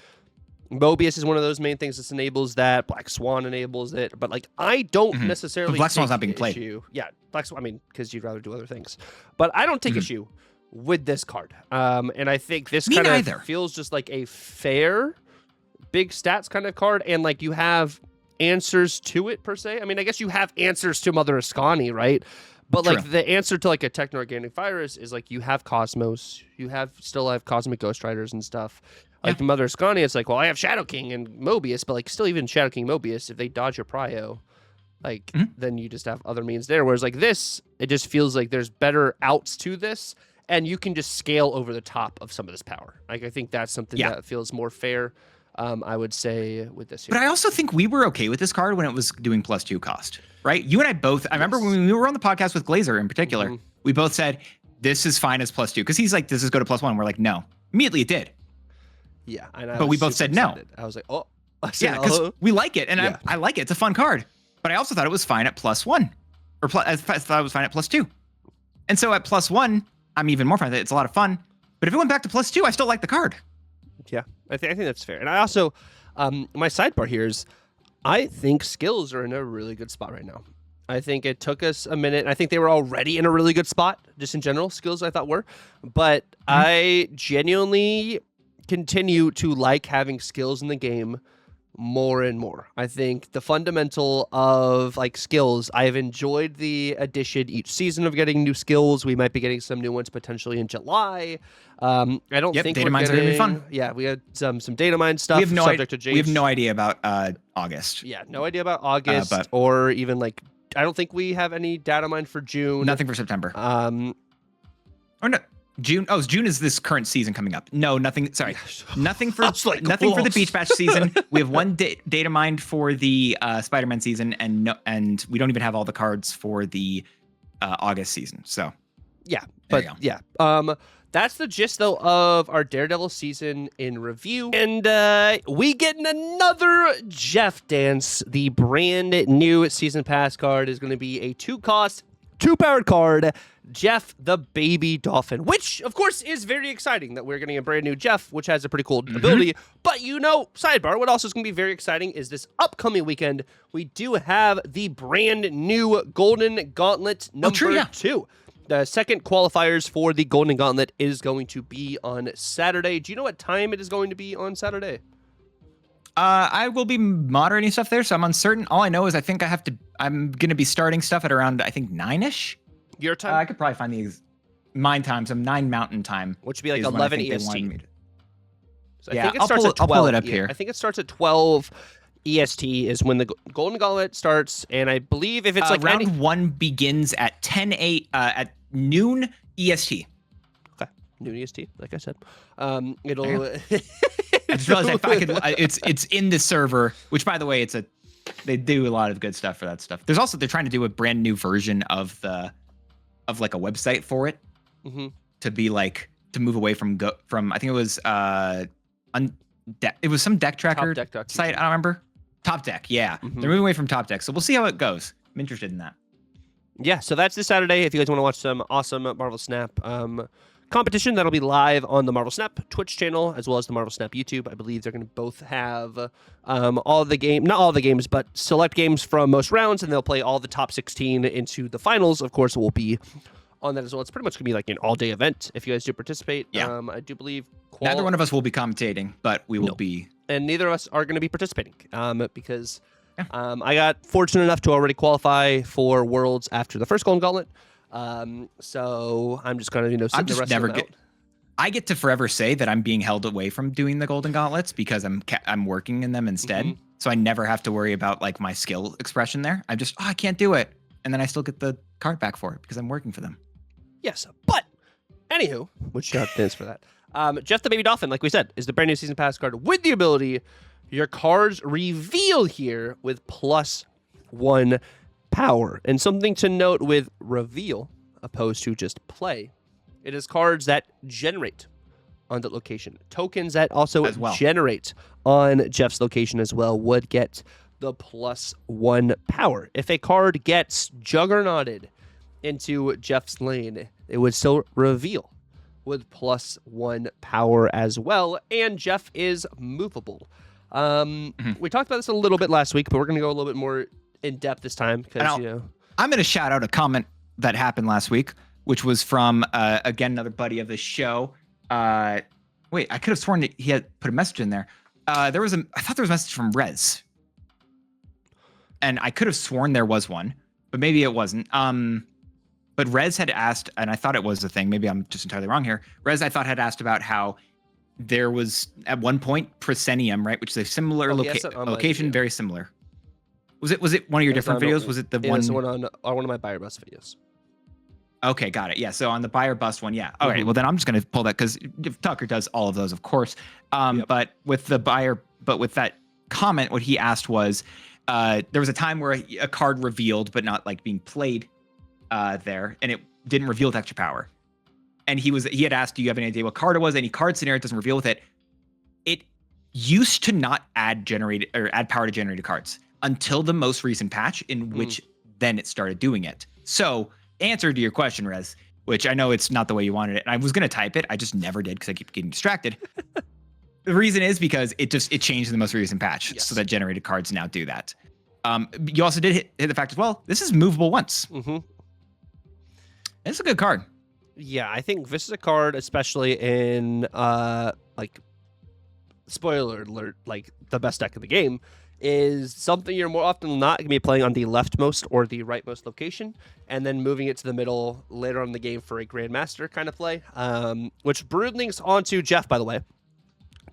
Mobius is one of those main things that enables that. Black Swan enables it. But, like, I don't necessarily But Black Swan's take not being played. issue. Yeah, Black Swan, because you'd rather do other things. But I don't take issue with this card. And I think this kind of feels just like a fair big stats kind of card. And like you have answers to it per se. I mean, I guess you have answers to Mother Ascani, right? But True. like the answer to like a techno-organic virus is like you have Cosmos, you still have Cosmic Ghost Riders and stuff. Like the Mother Ascani, it's like, well, I have Shadow King and Mobius, but like still even Shadow King Mobius, if they dodge your prio, like then you just have other means there. Whereas like this, it just feels like there's better outs to this, and you can just scale over the top of some of this power. Like I think that's something that feels more fair. I would say with this here. But I also think we were okay with this card when it was doing +2 cost, right? You and I both, I remember when we were on the podcast with Glazer in particular, we both said, this is fine as +2. Because he's like, does this go to +1? We're like, no. Immediately it did. Yeah. But we both said excited. No. I was like, oh. Yeah, because we like it. And I like it. It's a fun card. But I also thought it was fine at +1. I thought it was fine at +2. And so at +1, I'm even more fine with it. It's a lot of fun. But if it went back to +2, I still like the card. Yeah, I think that's fair. And I also, my sidebar here is, I think skills are in a really good spot right now. I think it took us a minute. I think they were already in a really good spot, just in general. Skills, I thought were. But I genuinely continue to like having skills in the game more and more. I think the fundamental of like skills, I've enjoyed the addition each season of getting new skills. We might be getting some new ones potentially in July. I don't think data mines are gonna be fun. Yeah, we had some data mine stuff. We have no subject to change. We have no idea about August. Yeah, no idea about August or even like, I don't think we have any data mine for June. Nothing for September. Or no. June. Oh, June is this current season coming up. No, nothing. Sorry, nothing for nothing for the Beach Batch season. We have one data mined for the Spider-Man season, and we don't even have all the cards for the August season. So yeah, but yeah. That's the gist though of our Daredevil season in review, and we get another Jeff Dance. The brand new season pass card is going to be a 2-cost, 2-powered card. Jeff the Baby Dolphin, which of course is very exciting that we're getting a brand new Jeff, which has a pretty cool ability. But sidebar, what also is going to be very exciting is this upcoming weekend, we do have the brand new Golden Gauntlet number 2. The second qualifiers for the Golden Gauntlet is going to be on Saturday. Do you know what time it is going to be on Saturday? I will be moderating stuff there, so I'm uncertain. All I know is I'm going to be starting stuff at around, I think, 9-ish. Your time? I could probably find the mine time, so 9 Mountain Time. Which would be like 11 EST. So yeah, I'll pull it up here. I think it starts at 12 EST is when the Golden Gauntlet starts, and I believe if it's like round 1 begins at at noon EST. Okay, noon EST, like I said. It'll. I just realized it's in the server, which by the way, they do a lot of good stuff for that stuff. There's also they're trying to do a brand new version of like a website for it to be like to move away from I think it was it was some deck tracker site. I don't remember. Top Deck, yeah. They're moving away from Top Deck, so we'll see how it goes. I'm interested in that. Yeah, so that's this Saturday. If you guys want to watch some awesome Marvel Snap competition, that'll be live on the Marvel Snap Twitch channel as well as the Marvel Snap YouTube. I believe they're going to both have not all the games, but select games from most rounds, and they'll play all the top 16 into the finals. Of course, it will be on that as well. It's pretty much going to be like an all-day event if you guys do participate. Yeah. I do believe neither one of us will be commentating, but we will be. And neither of us are going to be participating because I got fortunate enough to already qualify for Worlds after the first Golden Gauntlet. So I'm just going to sit the rest of them out. I get to forever say that I'm being held away from doing the Golden Gauntlets because I'm working in them instead. So I never have to worry about like my skill expression there. I'm just, I can't do it. And then I still get the card back for it because I'm working for them. Yes, but anywho, which shout thanks for that. Jeff the Baby Dolphin, like we said, is the brand new season pass card with the ability your cards reveal here with +1 power. And something to note with reveal opposed to just play, it is cards that generate on that location. Tokens that also generate on Jeff's location as well would get the +1 power. If a card gets juggernauted into Jeff's lane, it would still reveal with +1 power as well, and Jeff is movable. We talked about this a little bit last week, but we're going to go a little bit more in depth this time because I'm going to shout out a comment that happened last week, which was from again another buddy of the show. Wait, I could have sworn that he had put a message in there. I thought there was a message from Rez. and I could have sworn there was one, but maybe it wasn't. But Rez had asked, and I thought it was a thing. Maybe I'm just entirely wrong here. Rez, I thought, had asked about how there was at one point Proscenium, right, which is a similar location, very similar. Was it one of your different videos? Was it the one? It was one on one of my buyer bust videos. Okay, got it. Yeah, so on the buyer bust one, yeah. Okay, well then I'm just gonna pull that because Tucker does all of those, of course. But with the buyer, with that comment, what he asked was, there was a time where a card revealed, but not like being played there, and it didn't reveal with extra power. And he had asked, do you have any idea what card it was? Any card scenario, it doesn't reveal with it. It used to not add power to generated cards until the most recent patch, in which then it started doing it. So, answer to your question, Rez, which I know it's not the way you wanted it. And I was going to type it. I just never did because I keep getting distracted. The reason is because it changed in the most recent patch. Yes. So that generated cards now do that. You also did hit the fact as well. This is movable once. It's a good card. Yeah, I think this is a card, especially in like, spoiler alert, like the best deck in the game, is something you're more often than not going to be playing on the leftmost or the rightmost location, and then moving it to the middle later on in the game for a Grandmaster kind of play, which Brood links onto Jeff, by the way.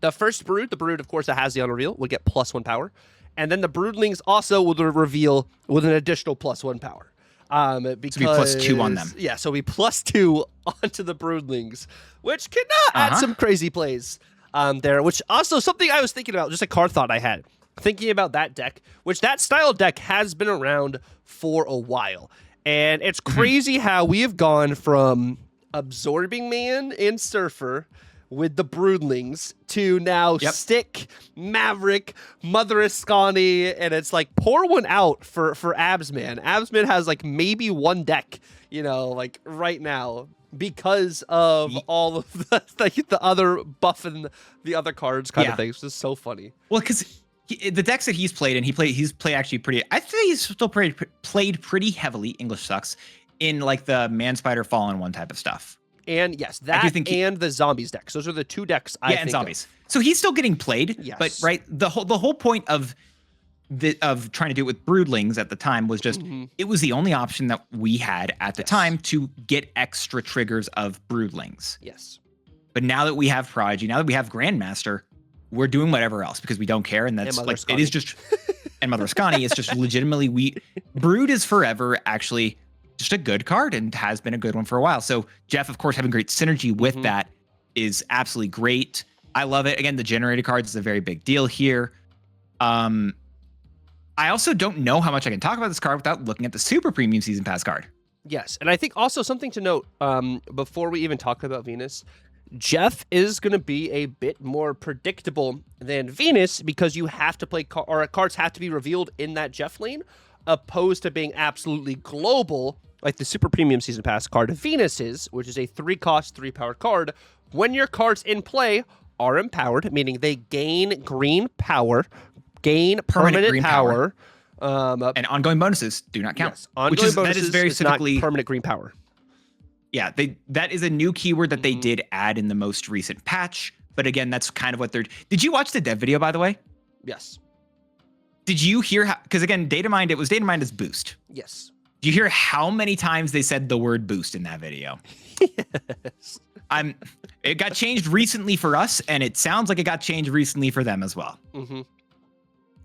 The first Brood, the Brood, of course, that has the unreveal, would get +1 power, and then the Broodlings also would reveal with an additional +1 power. Because so we +2 on them. Yeah, so we +2 onto the Broodlings, which can add some crazy plays there, which also something I was thinking about, just a card thought I had. Thinking about that deck, which that style deck has been around for a while. And it's crazy how we have gone from Absorbing Man and Surfer with the Broodlings to now Stick, Maverick, Mother Ascani, and it's like pour one out for Absman. Absman has like maybe one deck, like right now, because of all of the other buff and the other cards kind of things. It's just so funny. Well, because the decks that he's played, and he's played actually pretty. I think he's still played pretty heavily. English sucks in like the Man Spider Fallen one type of stuff. And yes, and the Zombies decks. Those are the two decks I think and Zombies. So he's still getting played. Yes. But right, the whole point of trying to do it with Broodlings at the time was just it was the only option that we had at the time to get extra triggers of Broodlings. Yes. But now that we have Prodigy, now that we have Grandmaster, we're doing whatever else because we don't care, and that's like it is just. And Mother Ascani is just legitimately Brood is forever actually just a good card and has been a good one for a while. So Jeff, of course, having great synergy with that is absolutely great. I love it. Again, the generated cards is a very big deal here. I also don't know how much I can talk about this card without looking at the super premium season pass card. Yes, and I think also something to note before we even talk about Venus, Jeff is going to be a bit more predictable than Venus because you have to play cards have to be revealed in that Jeff lane, opposed to being absolutely global like the super premium season pass card Venus is, which is a 3-cost, 3-powered card. When your cards in play are empowered, meaning they gain green power, gain permanent green power. And ongoing bonuses do not count. Yes, ongoing bonuses that is very specifically not permanent green power. Yeah, that is a new keyword that they did add in the most recent patch. But again, that's kind of what they're. Did you watch the dev video, by the way? Yes. Did you hear how? Because again, it was Datamined as boost. Yes. Do you hear how many times they said the word boost in that video? Yes. It got changed recently for us, and it sounds like it got changed recently for them as well.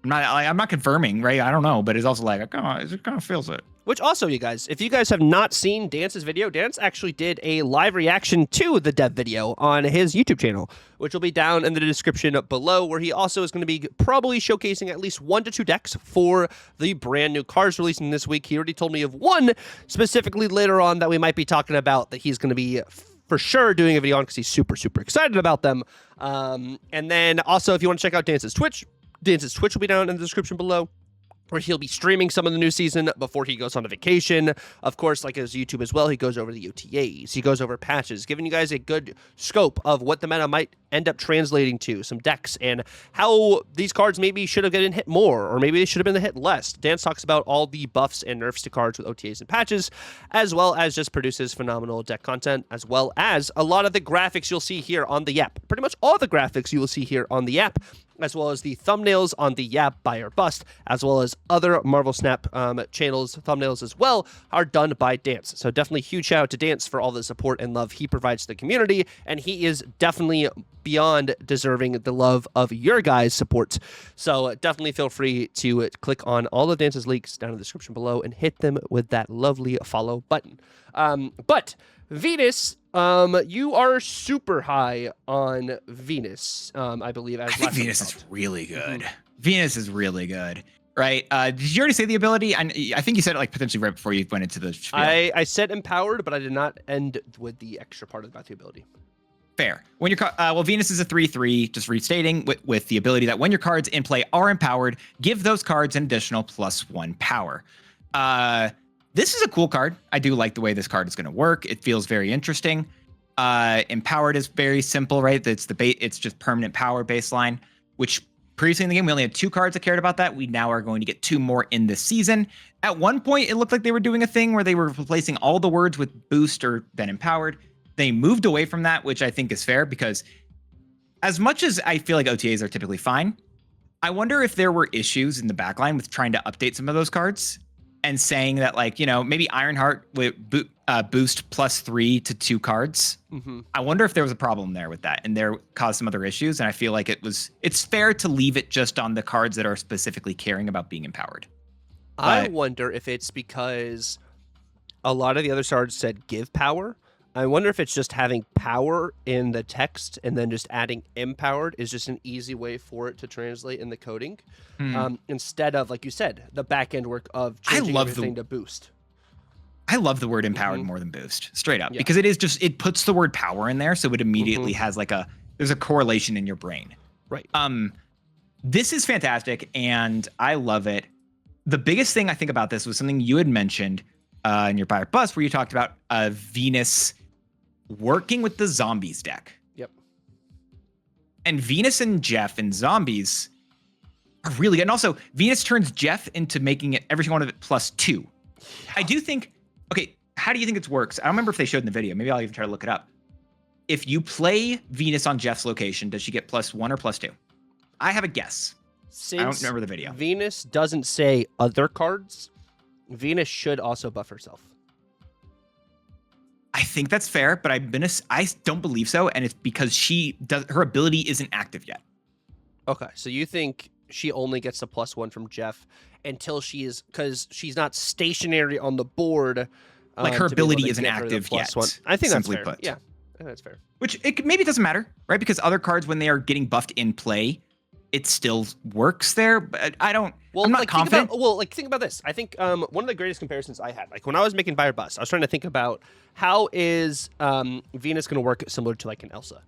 I'm not confirming, right? I don't know, but it's also like it kind of feels it. Which also, you guys, if you guys have not seen Dance's video, Dance actually did a live reaction to the dev video on his YouTube channel, which will be down in the description below, where he also is going to be probably showcasing at least 1 to 2 decks for the brand new cards releasing this week. He already told me of one specifically later on that we might be talking about that he's going to be for sure doing a video on because he's super, super excited about them. And then also, if you want to check out Dance's Twitch will be down in the description below, where he'll be streaming some of the new season before he goes on a vacation. Of course, like his YouTube as well, he goes over the OTAs, he goes over patches, giving you guys a good scope of what the meta might end up translating to, some decks, and how these cards maybe should have gotten hit more, or maybe they should have been hit less. Dance talks about all the buffs and nerfs to cards with OTAs and patches, as well as just produces phenomenal deck content, as well as a lot of the graphics you'll see here on the YAP. Pretty much all the graphics you will see here on the YAP as well as the thumbnails on the YAP Buy or Bust, as well as other Marvel Snap channels thumbnails as well, are done by Dance. So definitely huge shout out to Dance for all the support and love he provides to the community, and he is definitely beyond deserving the love of your guys' support. So definitely feel free to click on all of Dance's links down in the description below and hit them with that lovely follow button. But Venus, you are super high on Venus, I believe. As I think Venus is really good. Venus is really good, right? Did you already say the ability? I think you said it like potentially right before you went into the spiel. I said empowered, but I did not end with the extra part about the ability. Fair. When your well, Venus is a 3/3, just restating with the ability that when your cards in play are empowered, give those cards an additional +1 power. This is a cool card. I do like the way this card is going to work. It feels very interesting. Empowered is very simple, right? It's just permanent power baseline, which previously in the game, we only had 2 cards that cared about that. We now are going to get 2 more in this season. At one point, it looked like they were doing a thing where they were replacing all the words with boost or then empowered. They moved away from that, which I think is fair because as much as I feel like OTAs are typically fine, I wonder if there were issues in the backline with trying to update some of those cards and saying that, like, you know, maybe Ironheart would boost +3 to 2 cards. I wonder if there was a problem there with that and there caused some other issues. And I feel like it's fair to leave it just on the cards that are specifically caring about being empowered. I wonder if it's because a lot of the other cards said give power. I wonder if it's just having power in the text and then just adding empowered is just an easy way for it to translate in the coding. Instead of, like you said, the back end work of changing everything to boost. I love the word empowered more than boost, straight up, because it puts the word power in there. So it immediately has there's a correlation in your brain. Right. This is fantastic and I love it. The biggest thing I think about this was something you had mentioned in your Buy or Bust where you talked about Venus working with the zombies deck. Yep. And Venus and Jeff and zombies are really good. And also, Venus turns Jeff into making it every single one of it +2. Yeah. I do think, okay, how do you think it works? I don't remember if they showed in the video. Maybe I'll even try to look it up. If you play Venus on Jeff's location, does she get +1 or +2? I have a guess. I don't remember the video. Venus doesn't say other cards. Venus should also buff herself. I think that's fair, but I don't believe so, and it's because her ability isn't active yet. Okay, so you think she only gets the +1 from Jeff until because she's not stationary on the board. Like her ability isn't active yet. I think that's fair. Put. Yeah, I think that's fair. Which maybe doesn't matter, right? Because other cards, when they are getting buffed in play, it still works there. But I don't. Well, I'm not confident. Think about this. I think one of the greatest comparisons I had, like when I was making Buy or Bust, I was trying to think about how is Venus going to work similar to like an Elsa.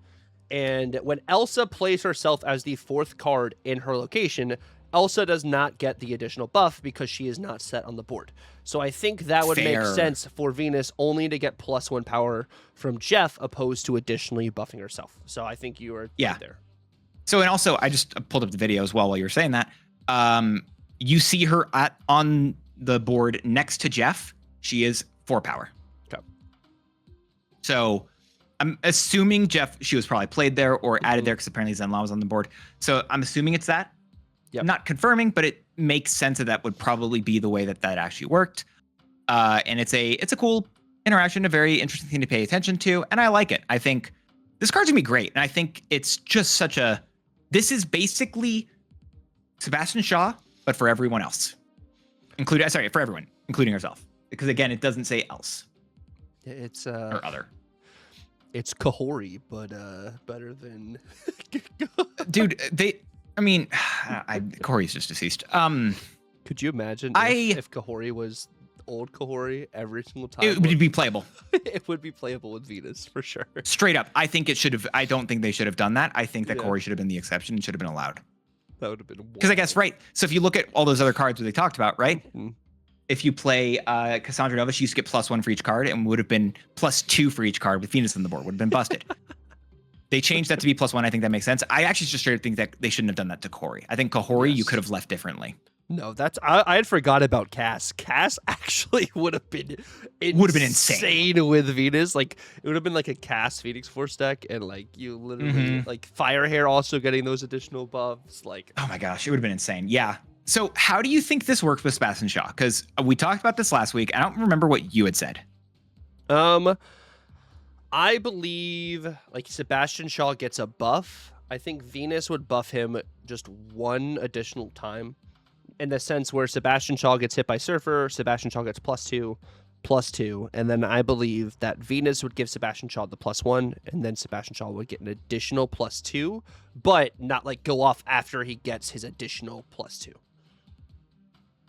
And when Elsa plays herself as the 4th card in her location, Elsa does not get the additional buff because she is not set on the board. So I think that would make sense for Venus only to get +1 power from Jeff opposed to additionally buffing herself. So I think you are right there. So, and also, I just pulled up the video as well while you were saying that. You see her on the board next to Jeff. She is 4 power. Okay. So I'm assuming she was probably played there or added there because apparently Zenla was on the board. So I'm assuming it's that. Yep. I'm not confirming, but it makes sense that would probably be the way that actually worked. And it's a cool interaction, a very interesting thing to pay attention to, and I like it. I think this card's gonna be great, and I think it's just this is basically Sebastian Shaw, but for everyone else, for everyone, including herself, because again, it doesn't say else. It's or other. It's Kahori, but better than. Dude, Corey's just deceased. Could you imagine if Kahori was old Kahori every single time? It would be playable. It would be playable with Venus for sure. Straight up, I think it should have. I don't think they should have done that. I think that Corey should have been the exception and should have been allowed. That would have been because I guess So if you look at all those other cards that they talked about, right? Mm-hmm. If you play Cassandra Nova, she used to get +1 for each card and would have been +2 for each card with Venus on the board. Would have been busted. They changed that to be +1. I think that makes sense. I actually just straight up think that they shouldn't have done that to Corey. I think Kahori you could have left differently. No, I had forgot about Cass. Cass actually would have been insane with Venus. Like it would have been like a Cass Phoenix Force deck, and like you literally Mhm. like Fire Hair also getting those additional buffs. Like Oh my gosh, it would have been insane. Yeah. So how do you think this works with Sebastian Shaw? Because we talked about this last week. I don't remember what you had said. I believe like Sebastian Shaw gets a buff. I think Venus would buff him just one additional time. In the sense where Sebastian Shaw gets hit by Surfer, Sebastian Shaw gets +2, and then I believe that Venus would give Sebastian Shaw the +1, and then Sebastian Shaw would get an additional +2, but not like go off after he gets his additional +2.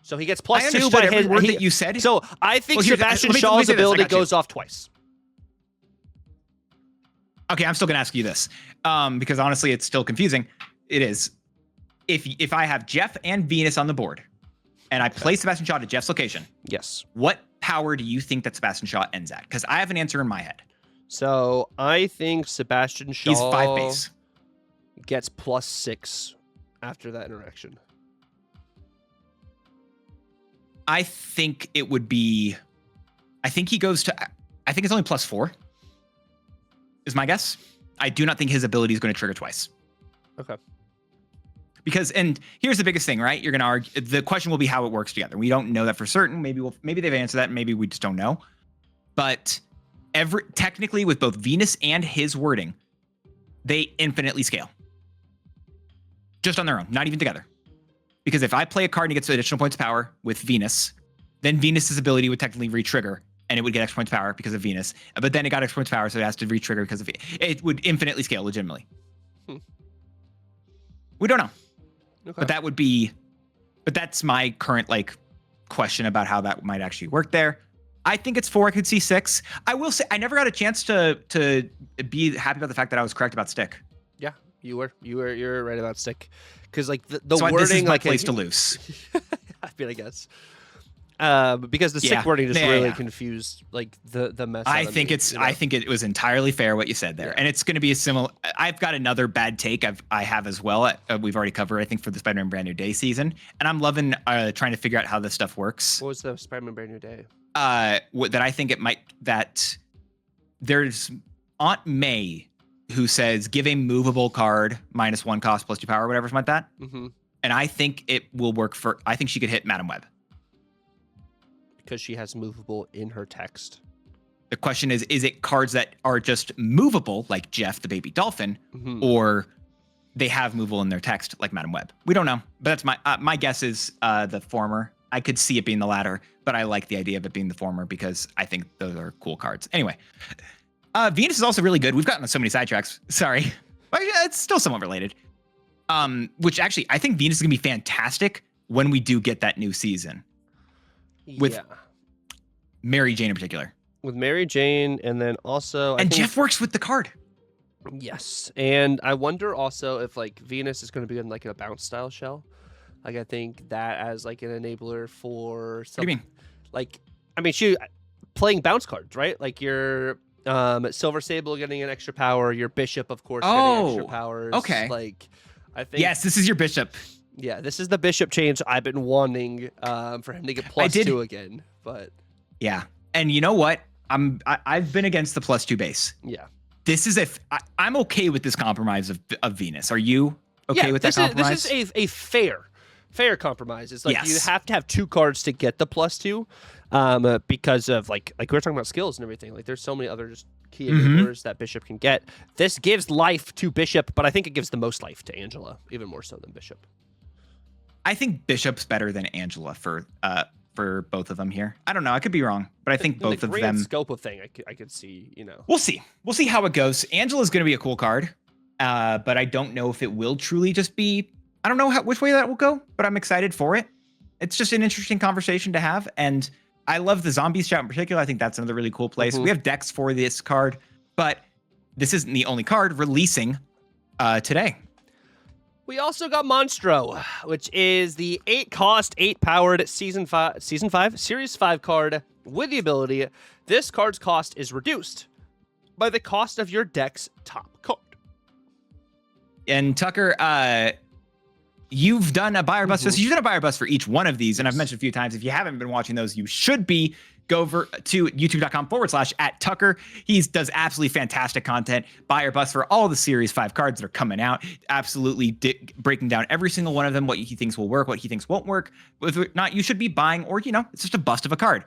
So he gets +2, but every word that you said. So I think Well, here, Sebastian let me Shaw's say this, I ability got you. goes off twice. Okay, I'm still gonna ask you this because honestly, it's still confusing. It is. If I have Jeff and Venus on the board, and I play Sebastian Shaw to Jeff's location, Yes. what power do you think that Sebastian Shaw ends at? Because I have an answer in my head. So I think Sebastian Shaw He's 5 base. gets +6 after that interaction. I think it would be. I think he goes to. I think it's only +4. Is my guess. I do not think his ability is going to trigger twice. Okay. Because, and here's the biggest thing, right? You're going to argue. The question will be how it works together. We don't know that for certain. Maybe they've answered that. Maybe we just don't know. But technically, with both Venus and his wording, they infinitely scale. Just on their own, not even together. Because if I play a card and it gets additional points of power with Venus, then Venus's ability would technically re-trigger, and it would get extra points of power because of Venus. But then it got extra points of power, so it has to re-trigger because of it would infinitely scale legitimately. We don't know. Okay. But that would be, but that's my current like question about how that might actually work there. I think it's 4. I could see 6. I will say I never got a chance to be happy about the fact that I was correct about Stick. Yeah, you're right about Stick, because like the so wording this is my like place to lose. I mean, I guess. Because the Stick wording just really confused like the mess. I think it was entirely fair what you said there, and it's going to be a similar. I've got another bad take I have as well. We've already covered, I think, for the Spider-Man Brand New Day season, and I'm loving trying to figure out how this stuff works. What was the Spider-Man Brand New Day? That I think it might that there's Aunt May who says give a movable card -1 cost +2 power, whatever, something like that. Mm-hmm. And I think it will work for. I think she could hit Madam Web. Because she has movable in her text. The question is it cards that are just movable, like Jeff the Baby Dolphin, or they have movable in their text, like Madam Web? We don't know, but that's my guess is the former. I could see it being the latter, but I like the idea of it being the former because I think those are cool cards. Anyway, Venus is also really good. We've gotten on so many sidetracks. Sorry, but it's still somewhat related. Which actually, I think Venus is gonna be fantastic when we do get that new season. With Mary Jane in particular. With Mary Jane, and then also... And Jeff works with the card. Yes, and I wonder also if like Venus is going to be in like a bounce style shell. Like I think that as like an enabler for some... What do you mean? Like, I mean, she playing bounce cards, right? Like your Silver Sable getting an extra power, your Bishop, of course, getting extra powers. Okay. Like, I think... Yes, this is your Bishop. Yeah, this is the Bishop change I've been wanting for him to get +2 again, but yeah. And you know what? I've been against the +2 base. Yeah. This is I'm okay with this compromise of Venus. Are you okay with that compromise? This is a fair compromise. It's like you have to have 2 cards to get the +2, because of like we were talking about skills and everything. Like there's so many other just key enablers that Bishop can get. This gives life to Bishop, but I think it gives the most life to Angela, even more so than Bishop. I think Bishop's better than Angela for both of them here. I don't know. I could be wrong, but I think both of them. Scope of thing, I could see. We'll see. We'll see how it goes. Angela's going to be a cool card, but I don't know if it will truly just be. I don't know which way that will go, but I'm excited for it. It's just an interesting conversation to have, and I love the Zombies Shout in particular. I think that's another really cool place. We have decks for this card, but this isn't the only card releasing today. We also got Monstro, which is the 8-cost, 8-powered Series 5 card with the ability. This card's cost is reduced by the cost of your deck's top card. And Tucker, you've done a buy or bust. So you've done a buy or bust for each one of these. And I've mentioned a few times, if you haven't been watching those, you should be. Go over to youtube.com/@Tucker. He does absolutely fantastic content. Buy or bust for all the Series 5 cards that are coming out. Absolutely breaking down every single one of them, what he thinks will work, what he thinks won't work. Whether or not you should be buying, or, it's just a bust of a card.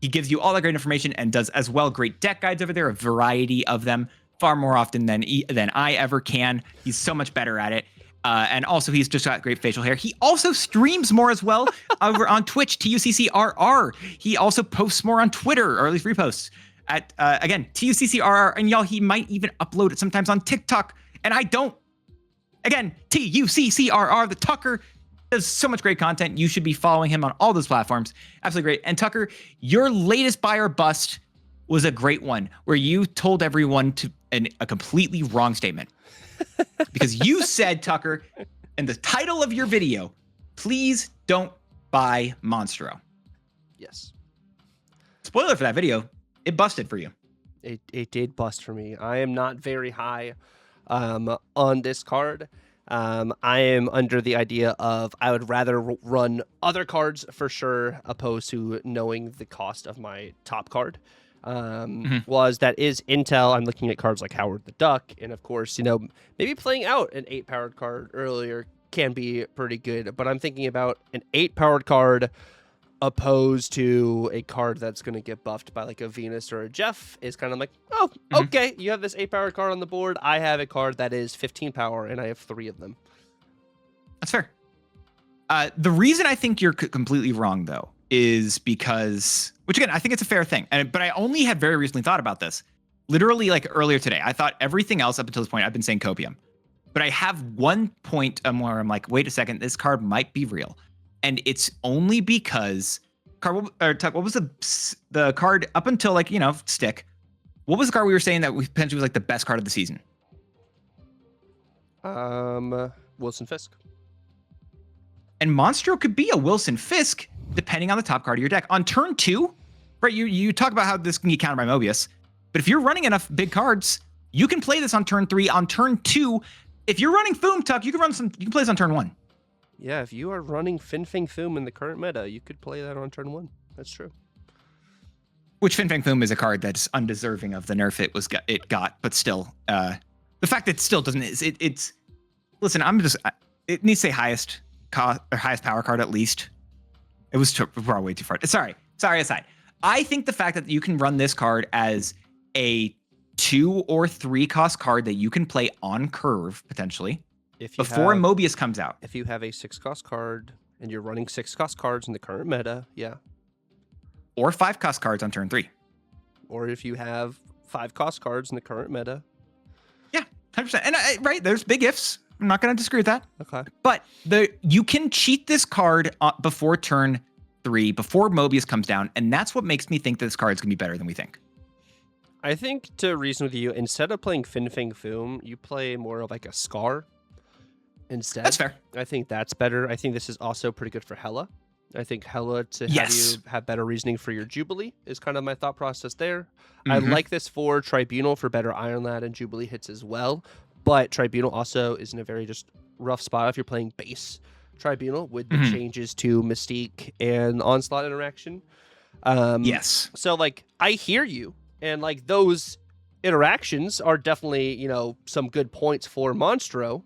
He gives you all that great information and does as well great deck guides over there, a variety of them, far more often than I ever can. He's so much better at it. And also, he's just got great facial hair. He also streams more as well over on Twitch, TUCCRR. He also posts more on Twitter, or at least reposts at, again, TUCCRR. And y'all, he might even upload it sometimes on TikTok. And I don't. Again, TUCCRR, the Tucker does so much great content. You should be following him on all those platforms. Absolutely great. And Tucker, your latest buy or bust was a great one, where you told everyone a completely wrong statement. Because you said, Tucker, in the title of your video, please don't buy Monstro. Yes. Spoiler for that video, it busted for you. It did bust for me. I am not very high on this card. I am under the idea of I would rather run other cards for sure, opposed to knowing the cost of my top card. Was that is Intel. I'm looking at cards like Howard the Duck, and of course, maybe playing out an 8-powered card earlier can be pretty good, but I'm thinking about an 8-powered card opposed to a card that's going to get buffed by like a Venus or a Jeff is kind of like, oh, okay, you have this 8-powered card on the board. I have a card that is 15 power, and I have 3 of them. That's fair. The reason I think you're completely wrong, though, is because, which again, I think it's a fair thing. But I only had very recently thought about this. Literally like earlier today. I thought everything else up until this point, I've been saying copium. But I have one point where I'm like, wait a second, this card might be real. And it's only because, Tuck, what was the card up until like, Stick? What was the card we were saying that potentially was like the best card of the season? Wilson Fisk. And Monstro could be a Wilson Fisk, depending on the top card of your deck. On turn 2, right, you talk about how this can get countered by Mobius, but if you're running enough big cards, you can play this on turn 3. On turn 2, if you're running Foom, Tuck, you can play this on turn 1. Yeah, if you are running Fin Fang Foom in the current meta, you could play that on turn 1. That's true. Which Fin Fang Foom is a card that's undeserving of the nerf it got, but still, the fact that it still doesn't, it's listen, it needs to say highest power card at least. It was far way too far. Sorry aside. I think the fact that you can run this card as a 2 or 3 cost card that you can play on curve potentially before Mobius comes out. If you have a 6 cost card and you're running 6 cost cards in the current meta, yeah. Or 5 cost cards on turn 3. Or if you have 5 cost cards in the current meta. Yeah, 100%. And right, there's big ifs. I'm not going to disagree with that. Okay. But you can cheat this card before turn 3, before Mobius comes down, and that's what makes me think that this card's going to be better than we think. I think, to reason with you, instead of playing Fin Fang Foom, you play more of like a Scar instead. That's fair. I think that's better. I think this is also pretty good for Hela. I think Hela, to have you have better reasoning for your Jubilee, is kind of my thought process there. I like this for Tribunal for better Iron Lad and Jubilee hits as well. But Tribunal also is in a very just rough spot if you're playing base Tribunal with the changes to Mystique and Onslaught interaction. Yes. So, like, I hear you. And, like, those interactions are definitely, some good points for Monstro.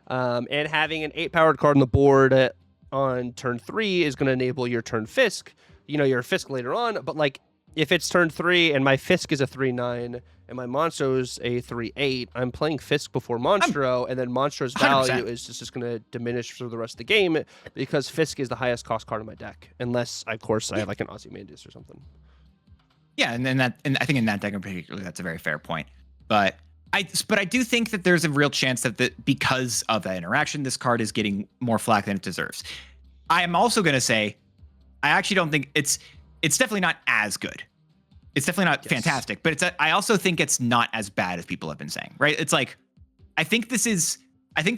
And having an 8-powered card on the board on turn 3 is going to enable your turn Fisk. Your Fisk later on. But, like, if it's turn 3 and my Fisk is a 3/9... and my Monstro's a 3/8, I'm playing Fisk before Monstro, and then Monstro's 100%. value is just going to diminish for the rest of the game because Fisk is the highest cost card in my deck, unless, of course, I have like an Ozymandias or something. Yeah, and I think in that deck in particular, that's a very fair point. But I do think that there's a real chance that because of that interaction, this card is getting more flack than it deserves. I am also going to say, I actually don't think it's definitely not as good. It's definitely not fantastic, but I also think it's not as bad as people have been saying, right? It's like, I think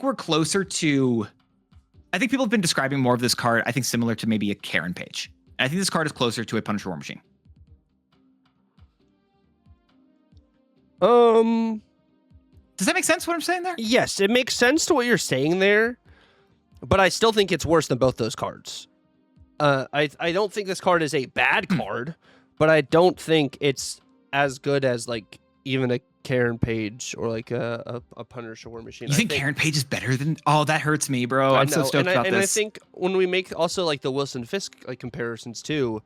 we're closer to, I think people have been describing more of this card, I think similar to maybe a Karen Page. And I think this card is closer to a Punisher War Machine. Does that make sense what I'm saying there? Yes, it makes sense to what you're saying there. but I still think it's worse than both those cards. I don't think this card is a bad card, but I don't think it's as good as like even a Karen Page or like a Punisher War Machine. You think Karen Page is better than? Oh, that hurts me, bro. I'm so stoked about this. And I think when we make also like the Wilson Fisk like comparisons too,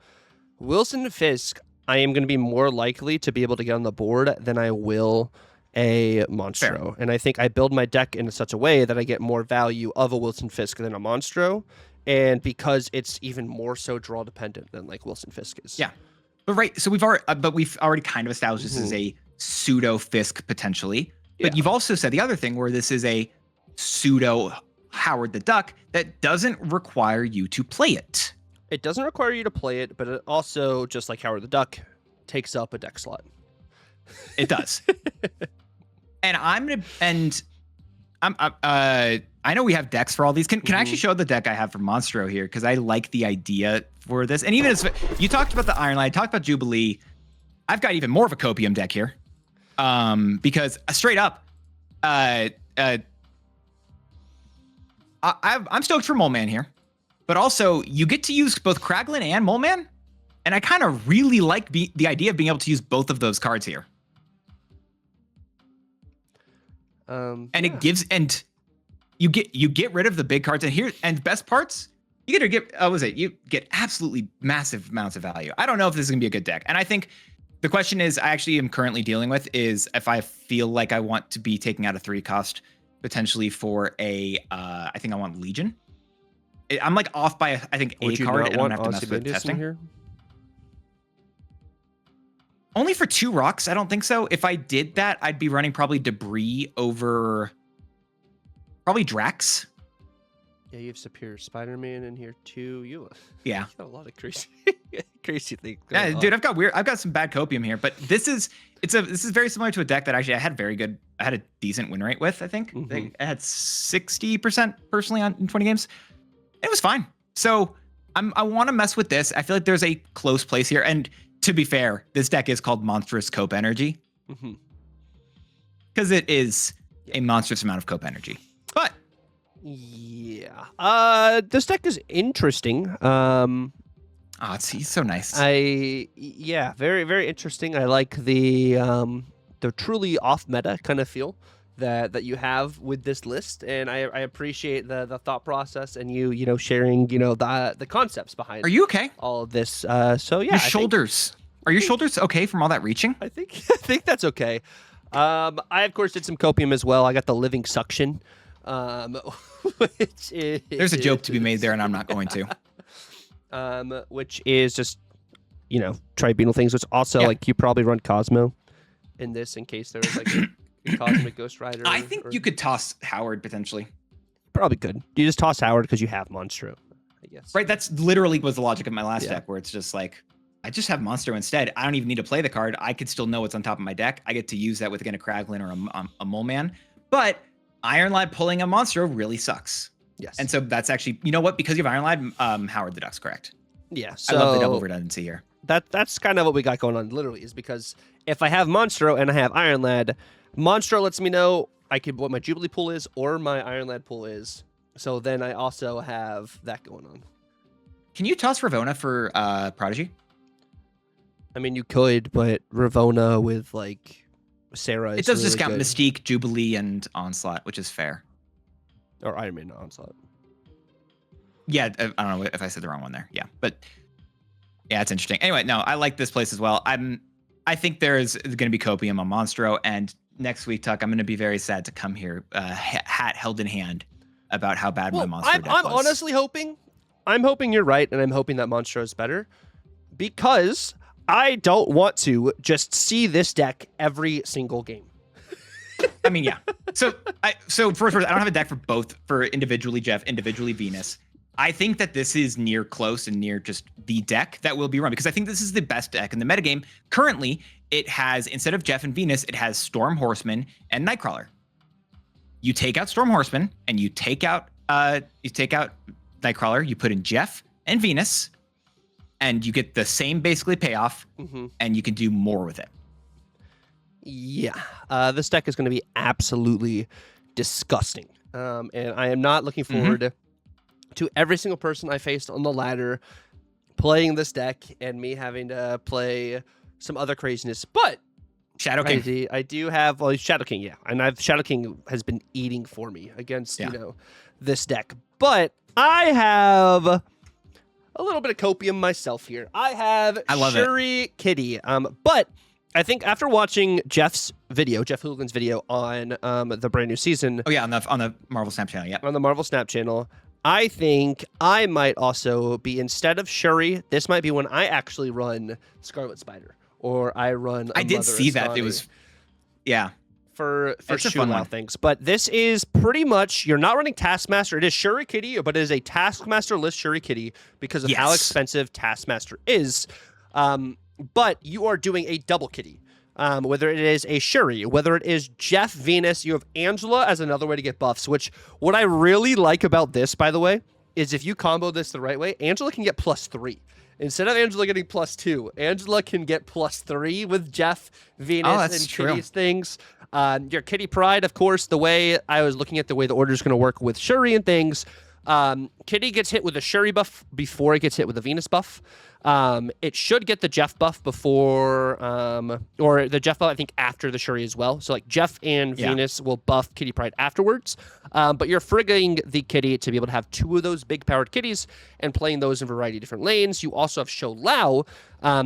Wilson Fisk, I am going to be more likely to be able to get on the board than I will a Monstro. Fair. And I think I build my deck in such a way that I get more value of a Wilson Fisk than a Monstro. And because it's even more so draw dependent than like Wilson Fisk is. Yeah. But right. So we've already kind of established this as a pseudo Fisk potentially. But you've also said the other thing where this is a pseudo Howard the Duck that doesn't require you to play it. It doesn't require you to play it, but it also, just like Howard the Duck, takes up a deck slot. It does. I know we have decks for all these. Can I actually show the deck I have for Monstro here? Because I like the idea for this. And even as you talked about the Iron Lad, talked about Jubilee, I've got even more of a Copium deck here. Because straight up, I'm stoked for Mole Man here. But also, you get to use both Kraglin and Mole Man. And I kind of really like the idea of being able to use both of those cards here. It gives, and you get rid of the big cards, and best parts, you get absolutely massive amounts of value. I don't know if this is gonna be a good deck, and I think the question is, I actually am currently dealing with is if I feel like I want to be taking out a 3 cost potentially for a, I think I want Legion. I'm like off by I think a card, and I'm gonna have to mess with testing here. Only for 2 rocks, I don't think so. If I did that, I'd be running probably Debris over probably Drax. Yeah, you have Superior Spider-Man in here too. You got a lot of crazy things. Yeah, dude, I've got some bad Copium here, but this is very similar to a deck that actually I had a decent win rate with, I think. I had 60% personally in 20 games. It was fine. So I want to mess with this. I feel like there's a close place here, and to be fair, this deck is called Monstrous Cope Energy. Because it is a monstrous amount of Cope Energy. But yeah. This deck is interesting. He's so nice. Very, very interesting. I like the truly off meta kind of feel that you have with this list, and I appreciate the thought process and you sharing the concepts behind. Are you okay? All of this. So yeah. Are your shoulders okay from all that reaching? I think that's okay. I of course did some Copium as well. I got the Living Suction, which is, there's a joke to be made there, and I'm not going to. Which is just tribunal things. Which also like you probably run Cosmo in this in case there was like a Cosmic Ghost Rider. I think you could toss Howard potentially. Probably could. You just toss Howard because you have Monstro, I guess. Right. That's literally was the logic of my last deck, where it's just like I just have Monstro instead. I don't even need to play the card. I could still know what's on top of my deck. I get to use that with again a Kraglin or a Mole Man. But Iron Lad pulling a Monstro really sucks. Yes. And so that's actually, you know what? Because you have Iron Lad, Howard the Duck's correct. Yeah. So I love the double redundancy here. That's kind of what we got going on. Literally, is because if I have Monstro and I have Iron Lad, Monstro lets me know what my Jubilee pool is or my Iron Lad pool is. So then I also have that going on. Can you toss Ravona for Prodigy? I mean, you could, but Ravona with like Sarah. It does really discount good. Mystique, Jubilee, and Onslaught, which is fair. Or Iron Man Onslaught. Yeah, I don't know if I said the wrong one there. Yeah, but yeah, it's interesting. Anyway, no, I like this place as well. I think there's going to be Copium on Monstro, and next week, Tuck, I'm going to be very sad to come here, hat held in hand, about how bad my Monstro deck was. I'm honestly hoping. I'm hoping you're right, and I'm hoping that Monstro is better, because I don't want to just see this deck every single game. I mean, yeah. So first, I don't have a deck for individually Jeff, individually Venus. I think that this is near close and near just the deck that will be run, because I think this is the best deck in the metagame. Currently, it has, instead of Jeff and Venus, it has Storm Horseman and Nightcrawler. You take out Storm Horseman and you take out Nightcrawler, you put in Jeff and Venus, and you get the same basically payoff, and you can do more with it. Yeah, this deck is going to be absolutely disgusting, and I am not looking forward to every single person I faced on the ladder playing this deck and me having to play some other craziness. But Shadow King. I do have Shadow King, yeah. And Shadow King has been eating for me against, this deck. But I have a little bit of copium myself here. I have Shuri Kitty. But I think after watching Jeff Hooligan's video on the brand new season. Oh yeah, on the Marvel Snap channel, yeah. On the Marvel Snap channel, I think I might also be, instead of Shuri, this might be when I actually run Scarlet Spider. Or I run I did see that. It was for Shulao things. But this is pretty much, you're not running Taskmaster. It is Shuri Kitty, but it is a Taskmaster list Shuri Kitty because of how expensive Taskmaster is. But you are doing a double Kitty. Whether it is a Shuri, whether it is Jeff Venus, you have Angela as another way to get buffs, which what I really like about this, by the way, is if you combo this the right way, Angela can get +3. Instead of Angela getting +2, Angela can get +3 with Jeff, Venus, and Kitty's things. Your Kitty Pride, of course, the way I was looking at the way the order is going to work with Shuri and things, Kitty gets hit with a Shuri buff before it gets hit with a Venus buff. It should get the Jeff buff before, or the Jeff buff, I think, after the Shuri as well. So, like, Jeff and Venus will buff Kitty Pride afterwards. But you're frigging the Kitty to be able to have 2 of those big-powered kitties and playing those in a variety of different lanes. You also have Show Lao,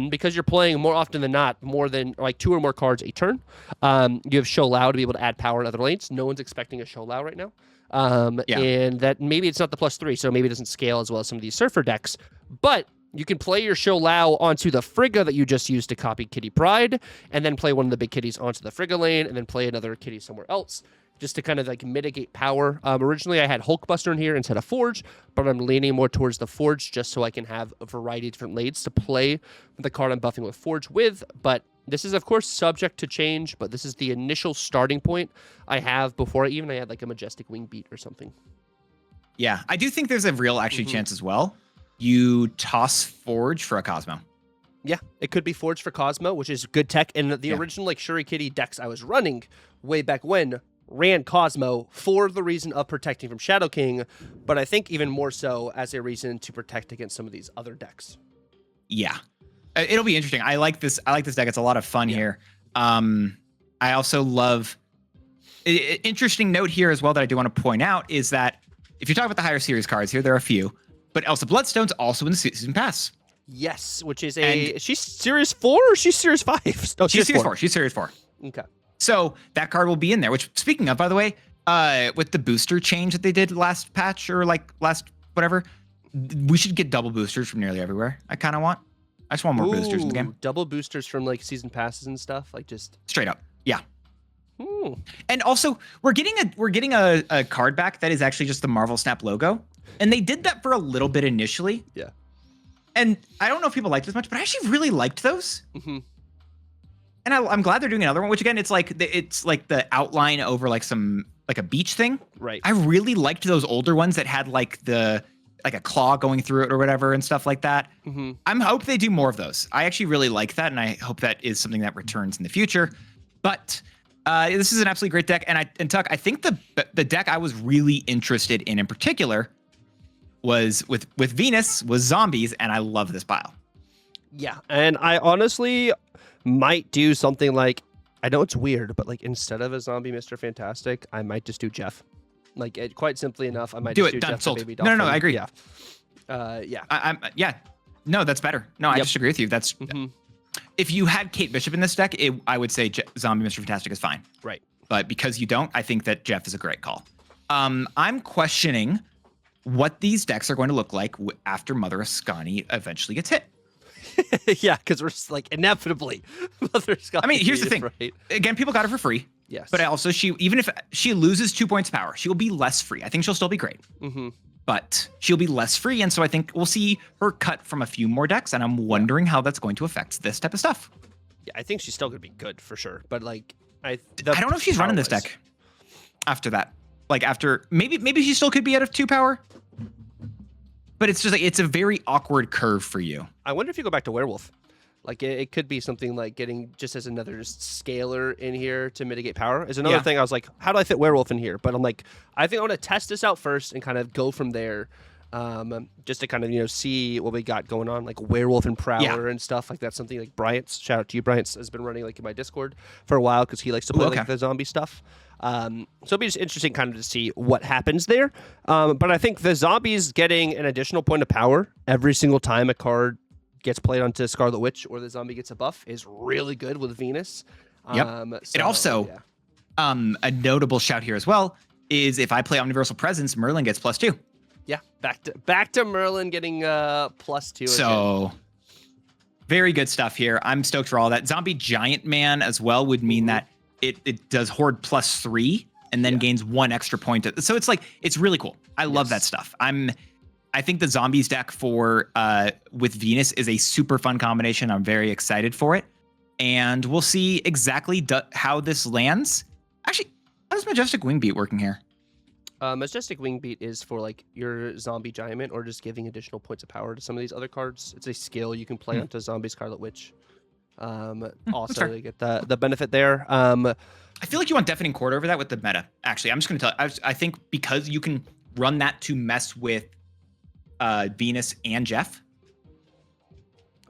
because you're playing more often than not, more than, like, 2 or more cards a turn. You have Show Lao to be able to add power in other lanes. No one's expecting a Show Lao right now. And that maybe it's not the +3, so maybe it doesn't scale as well as some of these Surfer decks. But you can play your Show Lao onto the Frigga that you just used to copy Kitty Pride, and then play one of the big kitties onto the Frigga lane, and then play another kitty somewhere else, just to kind of like mitigate power. Originally, I had Hulkbuster in here instead of Forge, but I'm leaning more towards the Forge just so I can have a variety of different lanes to play the card I'm buffing with Forge with. But this is, of course, subject to change, but this is the initial starting point I have before I had like a Majestic Wing Beat or something. Yeah, I do think there's a real chance as well. You toss Forge for a Cosmo. Yeah, it could be Forge for Cosmo, which is good tech. And the original like Shuri Kitty decks I was running way back when ran Cosmo for the reason of protecting from Shadow King, but I think even more so as a reason to protect against some of these other decks. Yeah, it'll be interesting. I like this deck. It's a lot of fun here. I also love. Interesting note here as well that I do want to point out is that if you talk about the higher series cards here, there are a few. But Elsa Bloodstone's also in the season pass. Yes, which is she's Series 4 or she's Series 5? No, she's Series 4. She's Series 4. Okay. So that card will be in there, which, speaking of, by the way, with the booster change that they did last patch or like last whatever, we should get double boosters from nearly everywhere. I kind of want. I just want more boosters in the game. Double boosters from like season passes and stuff, like just straight up. Yeah. And also, we're getting a card back that is actually just the Marvel Snap logo. And they did that for a little bit initially. Yeah. And I don't know if people liked it as much, but I actually really liked those. And I'm glad they're doing another one, which again, it's like the outline over like a beach thing. Right. I really liked those older ones that had like a claw going through it or whatever and stuff like that. I hope they do more of those. I actually really like that, and I hope that is something that returns in the future. But this is an absolutely great deck, and Tuck, I think the deck I was really interested in particular was with Venus, was zombies, and I love this pile. Yeah, and I honestly might do something like, I know it's weird, but like instead of a zombie Mr. Fantastic, I might just do Jeff. Like quite simply enough, I might do Jeff the Baby Dolphin. No, I agree. Yeah. Yeah. No, that's better. No, I just agree with you. That's if you had Kate Bishop in this deck, I would say zombie Mr. Fantastic is fine. Right. But because you don't, I think that Jeff is a great call. I'm questioning what these decks are going to look like after Mother Ascani eventually gets hit. Yeah, because we're like inevitably Mother Ascani. I mean, here's the thing. Right? Again, people got her for free. Yes. But also, even if she loses 2 points of power, she will be less free. I think she'll still be great. But she'll be less free, and so I think we'll see her cut from a few more decks, and I'm wondering how that's going to affect this type of stuff. Yeah, I think she's still going to be good for sure. But like, I don't know if she's running this deck after that. Like after maybe she still could be out of 2 power. But it's just like it's a very awkward curve for you. I wonder if you go back to Werewolf. Like it could be something like getting just as another scaler in here to mitigate power. Is another thing I was like, how do I fit Werewolf in here? But I'm like, I think I want to test this out first and kind of go from there. just to kind of see what we got going on, like werewolf and prowler and stuff like that's something like Bryant's. Shout out to you, Bryant's has been running like in my Discord for a while because he likes to play like the zombie stuff. So it'll be just interesting kind of to see what happens there. But I think the zombies getting an additional point of power every single time a card gets played onto Scarlet Witch or the zombie gets a buff is really good with Venus. It also, a notable shout here as well is if I play Omniversal Presence, Merlin gets +2. Yeah, back to Merlin getting +2. So again. Very good stuff here. I'm stoked for all that. Zombie Giant Man as well would mean that it does Horde +3 and then gains 1 extra point. So it's like, it's really cool. I love that stuff. I think the zombies deck for with Venus is a super fun combination. I'm very excited for it. And we'll see exactly how this lands. Actually, how does Majestic Wingbeat working here? Majestic Wingbeat is for like your zombie giant or just giving additional points of power to some of these other cards. It's a skill you can play onto Zombie Scarlet Witch. Also, they get the benefit there. I feel like you want Deafening Chord over that with the meta. Actually, I'm just going to tell you, I think because you can run that to mess with Venus and Jeff.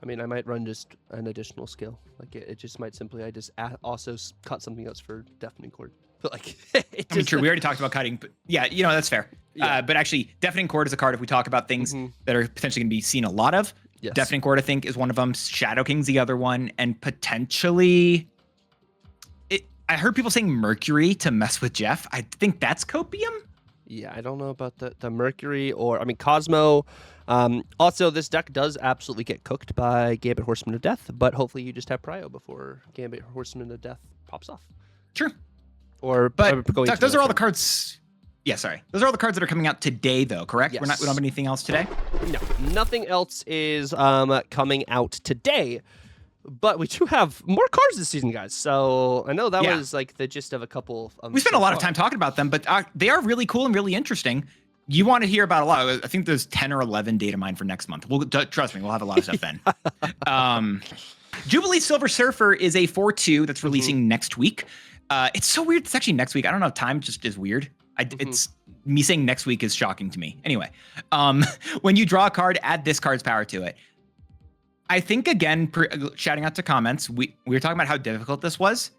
I mean, I might run just an additional skill. Like it just might simply, I just also cut something else for Deafening Chord. But like, I mean, true. We already talked about cutting, but yeah, that's fair. Yeah. But actually, Deafening Chord is a card if we talk about things that are potentially going to be seen a lot of. Yes. Deafening Chord, I think, is one of them. Shadow King's the other one, and potentially, I heard people saying Mercury to mess with Jeff. I think that's Copium. Yeah, I don't know about the Mercury or Cosmo. Also, this deck does absolutely get cooked by Gambit Horseman of Death, but hopefully you just have Prio before Gambit Horseman of Death pops off. True. But those are all the cards. Yeah, sorry. Those are all the cards that are coming out today, though, correct? Yes. We don't have anything else today? No, nothing else is coming out today. But we do have more cards this season, guys. So I know that was like the gist of a couple. We spent a lot of time talking about them, but they are really cool and really interesting. You want to hear about a lot. I think there's 10 or 11 data mine for next month. Trust me, we'll have a lot of stuff then. Jubilee Silver Surfer is a 4/2 that's releasing next week. It's so weird. It's actually next week. I don't know. Time just is weird. It's me saying next week is shocking to me. Anyway, when you draw a card, add this card's power to it. I think, again, shouting out to comments, we were talking about how difficult this was.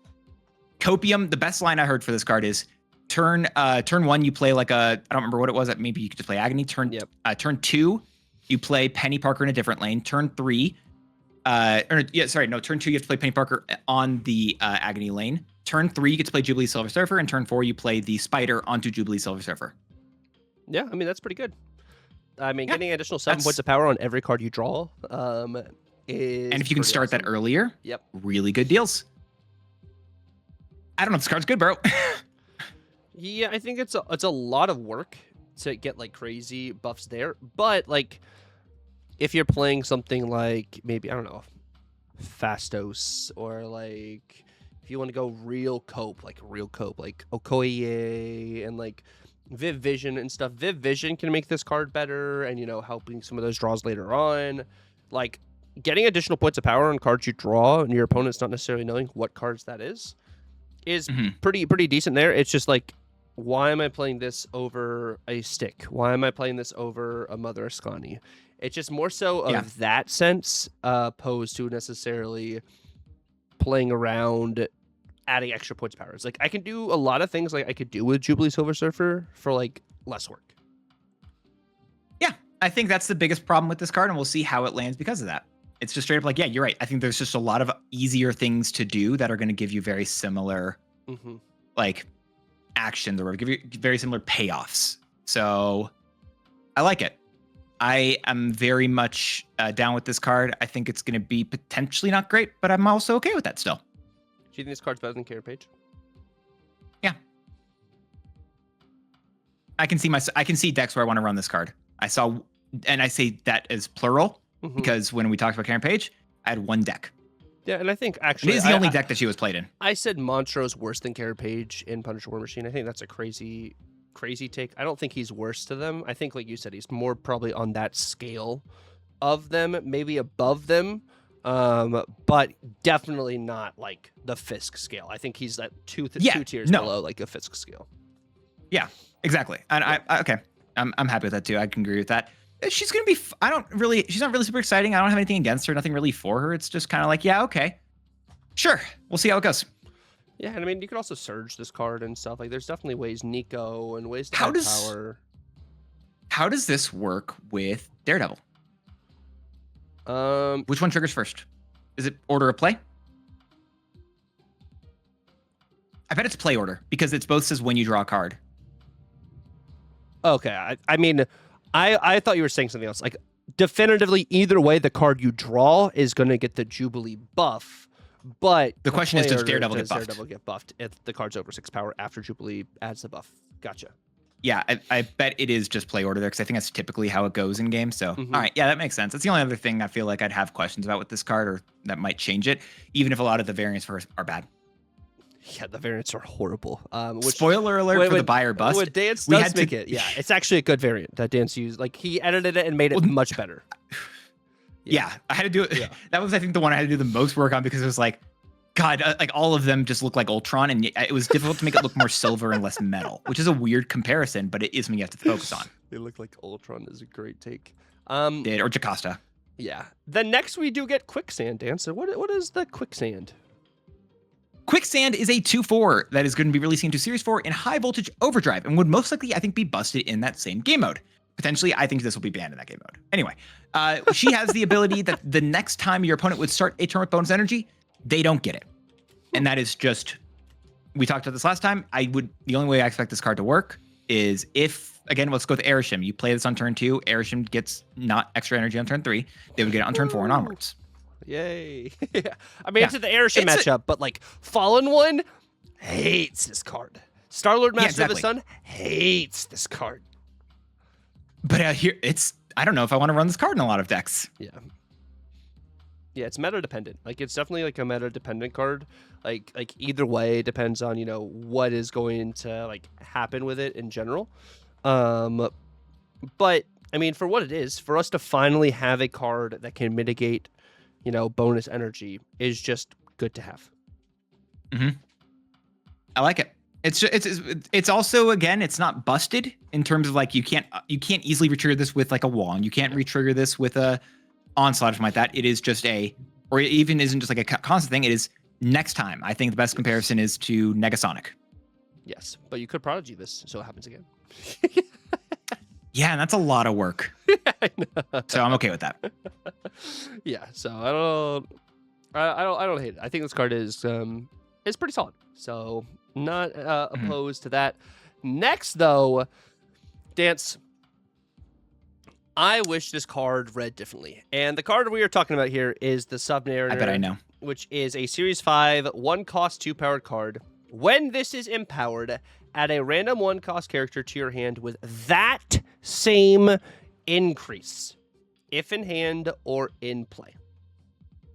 Copium, the best line I heard for this card is turn 1, you play like I don't remember what it was. Maybe you could just play Agony. Turn 2, you play Penny Parker in a different lane. Turn 3, turn 2, you have to play Penny Parker on the Agony lane. Turn 3, you get to play Jubilee Silver Surfer. And turn 4, you play the Spider onto Jubilee Silver Surfer. Yeah, I mean, that's pretty good. I mean, getting additional 7 points of power on every card you draw is. And if you can start that earlier, really good deals. I don't know if this card's good, bro. Yeah, I think it's a lot of work to get like crazy buffs there. But like, if you're playing something like maybe, I don't know, Fastos, or like if you want to go real cope, like Okoye and like Viv Vision and stuff. Viv Vision can make this card better and, helping some of those draws later on. Like, getting additional points of power on cards you draw and your opponent's not necessarily knowing what cards that is pretty decent there. It's just like, why am I playing this over a stick? Why am I playing this over a Mother Ascani? It's just more so of that sense, opposed to necessarily playing around adding extra points of power. It's like I can do a lot of things like I could do with Jubilee Silver Surfer for like less work. Yeah, I think that's the biggest problem with this card, and we'll see how it lands because of that. It's just straight up like, yeah, you're right. I think there's just a lot of easier things to do that are going to give you very similar like actions, or give you very similar payoffs. So I like it. I am very much down with this card. I think it's going to be potentially not great, but I'm also okay with that still. Do you think this card's better than Carrier Page? Yeah. I can see decks where I want to run this card. I say that as plural because when we talked about Karen Page, I had one deck. Yeah, and I think actually it is the only deck that she was played in. I said Montro's worse than Karen Page in Punisher War Machine. I think that's a crazy take. I don't think he's worse to them. I think, like you said, he's more probably on that scale of them, maybe above them. But definitely not like the Fisk scale. I think he's at two tiers below like a Fisk scale. Yeah, exactly. And okay. I'm happy with that too. I can agree with that. She's gonna be. She's not really super exciting. I don't have anything against her. Nothing really for her. It's just kind of like, yeah, okay, sure. We'll see how it goes. Yeah, and I mean, you could also surge this card and stuff. Like, there's definitely ways Nico and ways to add power. How does this work with Daredevil? Which one triggers first? Is it order of play? I bet it's play order because it's both says when you draw a card. Okay, I mean, I thought you were saying something else. Like, definitively, either way, the card you draw is going to get the Jubilee buff. But the question is, does Daredevil get buffed? Daredevil get buffed if the card's over 6 power after Jubilee adds the buff? Gotcha. Yeah, I bet it is just play order there because I think that's typically how it goes in game. So, all right, yeah, that makes sense. That's the only other thing I feel like I'd have questions about with this card or that might change it, even if a lot of the variants for are bad. Yeah, the variants are horrible. Spoiler alert for the buy or bust. What Dance does make it, yeah, it's actually a good variant that Dance used. Like, he edited it and made it much better. Yeah, I had to do it. Yeah. That was, I think, the one I had to do the most work on because it was like, God, like all of them just look like Ultron, and it was difficult to make it look more silver and less metal, which is a weird comparison, but it is something you have to focus on. They look like Ultron is a great take. Or Jocasta. Yeah. Then next we do get Quicksand, Dance. So what is the Quicksand? Quicksand is a 2/4 that is going to be releasing into Series 4 in high voltage overdrive and would most likely, I think, be busted in that same game mode. Potentially, I think this will be banned in that game mode. Anyway, she has the ability that the next time your opponent would start a turn with bonus energy, they don't get it. And that is just, we talked about this last time. The only way I expect this card to work is if, again, let's go with Airshim. You play this on turn 2, Airshim gets not extra energy on turn 3. They would get it on turn 4 and onwards. Yay. I mean, it's the Airshim matchup, but like Fallen One hates this card. Star-Lord Master of the Sun hates this card. But I don't know if I want to run this card in a lot of decks. Yeah. Yeah, it's meta dependent. Like, it's definitely like a meta dependent card. Like either way, it depends on, what is going to like happen with it in general. But I mean, for what it is, for us to finally have a card that can mitigate, bonus energy is just good to have. Mm-hmm. I like it. It's also, again, it's not busted in terms of like you can't easily retrigger this with like a wand. You can't retrigger this with a onslaught or something like that. It is just or it even isn't just like a constant thing. It is next time. I think the best comparison is to Negasonic. Yes, but you could Prodigy this so it happens again. Yeah, and that's a lot of work. I know. So I'm okay with that. Yeah, so I don't hate it. I think this card is pretty solid. So not opposed to that. Next, though, Dance. I wish this card read differently. And the card we are talking about here is the Submariner. I bet I know. Which is a Series 5, 1-cost, 2-powered card. When this is empowered, add a random 1-cost character to your hand with that same increase, if in hand or in play.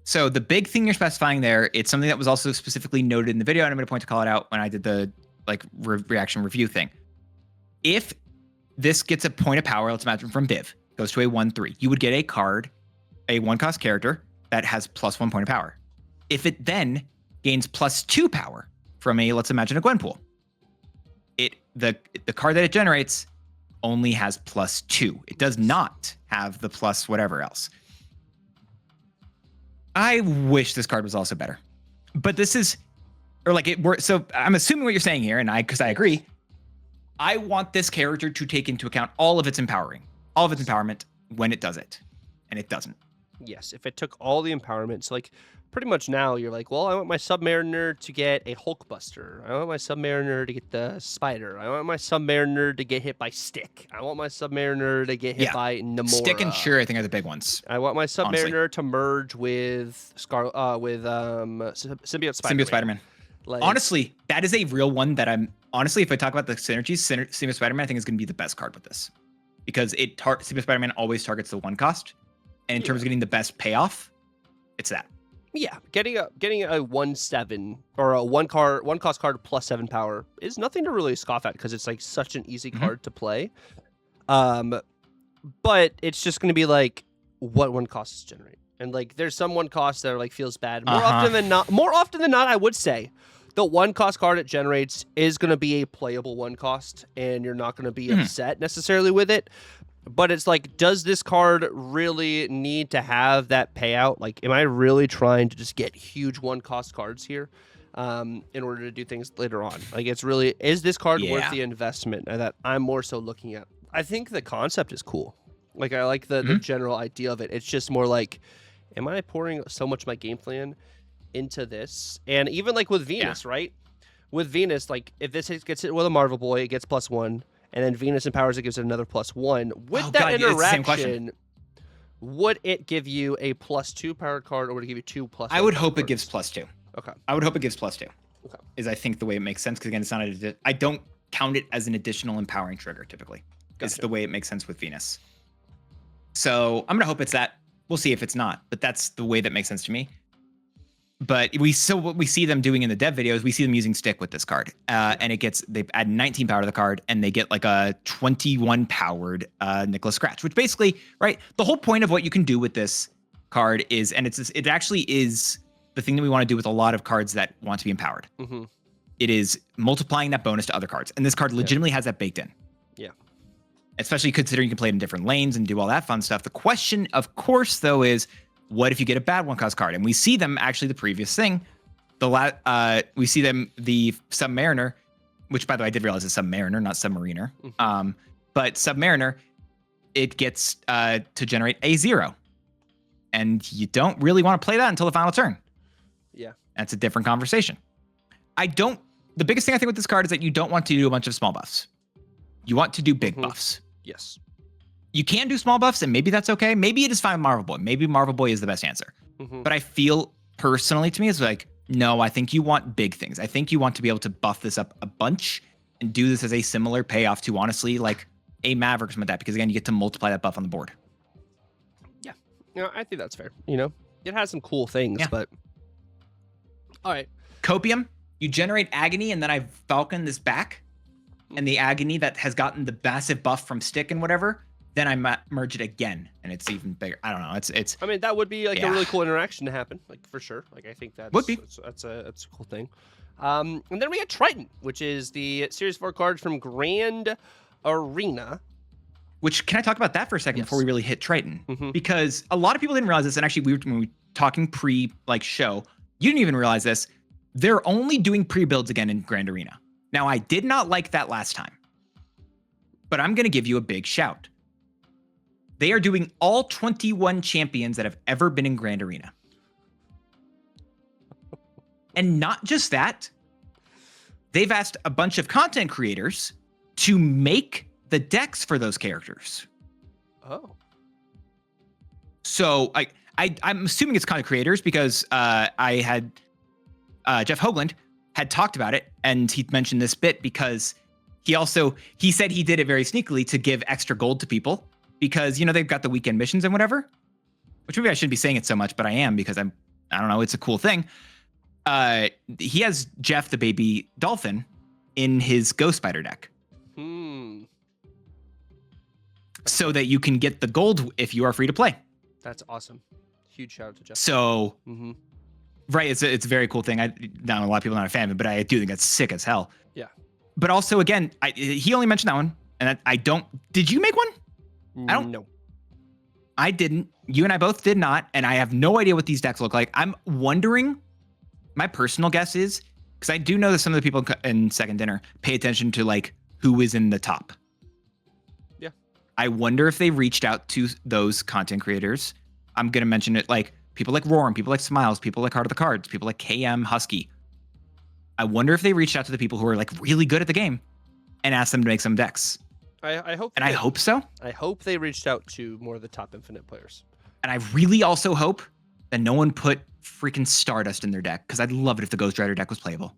So the big thing you're specifying there, it's something that was also specifically noted in the video, and I'm going to point to call it out when I did the reaction review thing. If this gets a point of power, let's imagine from Viv, goes to a 1/3, you would get a card, a 1-cost character that has +1 point of power. If it then gains +2 power from let's imagine a Gwenpool, the card that it generates only has +2. It does not have the plus whatever else. I wish this card was also better, but this is, so I'm assuming what you're saying here, and because I agree, I want this character to take into account all of its empowerment when it does it, and it doesn't. Yes, if it took all the empowerments, like pretty much now you're like, well, I want my Submariner to get a Hulkbuster. I want my Submariner to get the Spider. I want my Submariner to get hit by Stick. I want my Submariner to get hit by Namora. Stick and Sure, I think, are the big ones. I want my Submariner to merge with Symbiote Spider-Man. Honestly, that is a real one that if I talk about the synergies, Symbiote Spider-Man I think is going to be the best card with this. Because Symbiote Spider-Man always targets the 1-cost. And in terms of getting the best payoff, it's that. Yeah, getting a 1/7 or a 1-cost card +7 power is nothing to really scoff at because it's like such an easy card to play. But it's just going to be like what 1-costs generate, and like there's some 1-costs that are like feels bad more often than not. More often than not, I would say the 1-cost card it generates is going to be a playable 1-cost, and you're not going to be upset necessarily with it. But it's like, does this card really need to have that payout? Like, am I really trying to just get huge 1-cost cards here in order to do things later on? Like, it's really, is this card worth the investment that I'm more so looking at? I think the concept is cool. Like, I like the general idea of it. It's just more like, am I pouring so much of my game plan into this? And even like with Venus, right? With Venus, like, if this gets hit with a Marvel Boy, it gets +1. And then Venus empowers it, gives it another +1. With that interaction, would it give you a +2 powered card, or would it give you 2 +1? I would hope it gives +2. Okay. I would hope it gives +2. Okay. Is I think the way it makes sense, because again, it's not I don't count it as an additional empowering trigger typically. Gotcha. It's the way it makes sense with Venus. So I'm gonna hope it's that. We'll see if it's not, but that's the way that makes sense to me. But what we see them doing in the dev videos, we see them using stick with this card, and they add 19 power to the card, and they get like a 21 powered Nicholas Scratch, which basically, right? The whole point of what you can do with this card is, and it actually is the thing that we want to do with a lot of cards that want to be empowered. It is multiplying that bonus to other cards, and this card legitimately has that baked in. Yeah. Especially considering you can play it in different lanes and do all that fun stuff. The question, of course, though, is, what if you get a bad 1-cost card? And we see them actually the previous thing. We see them the Submariner, which by the way I did realize is Submariner, not Submariner. But Submariner, it gets to generate a 0, and you don't really want to play that until the final turn. Yeah, that's a different conversation. The biggest thing I think with this card is that you don't want to do a bunch of small buffs. You want to do big buffs. Yes. You can do small buffs, and maybe that's okay. Maybe it is fine with Marvel Boy. Maybe Marvel Boy is the best answer. But I feel, personally, to me, it's like, no, I think you want big things. I think you want to be able to buff this up a bunch and do this as a similar payoff to, honestly, like a Maverick or something like that, because again, you get to multiply that buff on the board. Yeah, I think that's fair. You know, it has some cool things, but all right. Copium, you generate Agony, and then I Falcon this back, and the Agony that has gotten the massive buff from Stick and whatever, then I merge it again, and it's even bigger. I don't know. It's. I mean, that would be like a really cool interaction to happen, like for sure. Like I think that's that's a cool thing. And then we got Triton, which is the Series 4 card from Grand Arena. Which, can I talk about that for a second before we really hit Triton? Because a lot of people didn't realize this, and actually when we were talking show, you didn't even realize this. They're only doing pre-builds again in Grand Arena. Now, I did not like that last time, but I'm going to give you a big shout. They are doing all 21 champions that have ever been in Grand Arena. And not just that, they've asked a bunch of content creators to make the decks for those characters. Oh. So I'm assuming it's content creators, because I had Jeff Hoagland had talked about it, and he mentioned this bit because he said he did it very sneakily to give extra gold to people, because, you know, they've got the weekend missions and whatever, which maybe I shouldn't be saying it so much, but I am, because I don't know, it's a cool thing. He has Jeff the baby dolphin in his Ghost Spider deck. So that you can get the gold if you are free to play. That's awesome. Huge shout out to Jeff. So, right, it's a very cool thing. Now a lot of people are not a fan of it, but I do think that's sick as hell. Yeah. But also, again, he only mentioned that one, and I don't. Did you make one? I don't know. I didn't. You and I both did not, and I have no idea what these decks look like. I'm wondering. My personal guess is, because I do know that some of the people in Second Dinner pay attention to like who is in the top. Yeah. I wonder if they reached out to those content creators. I'm gonna mention it, like people like Roram, people like Smiles, people like Heart of the Cards, people like KM Husky. I wonder if they reached out to the people who are like really good at the game and asked them to make some decks. I hope. And I hope so. I hope they reached out to more of the top Infinite players. And I really also hope that no one put freaking Stardust in their deck, because I'd love it if the Ghost Rider deck was playable.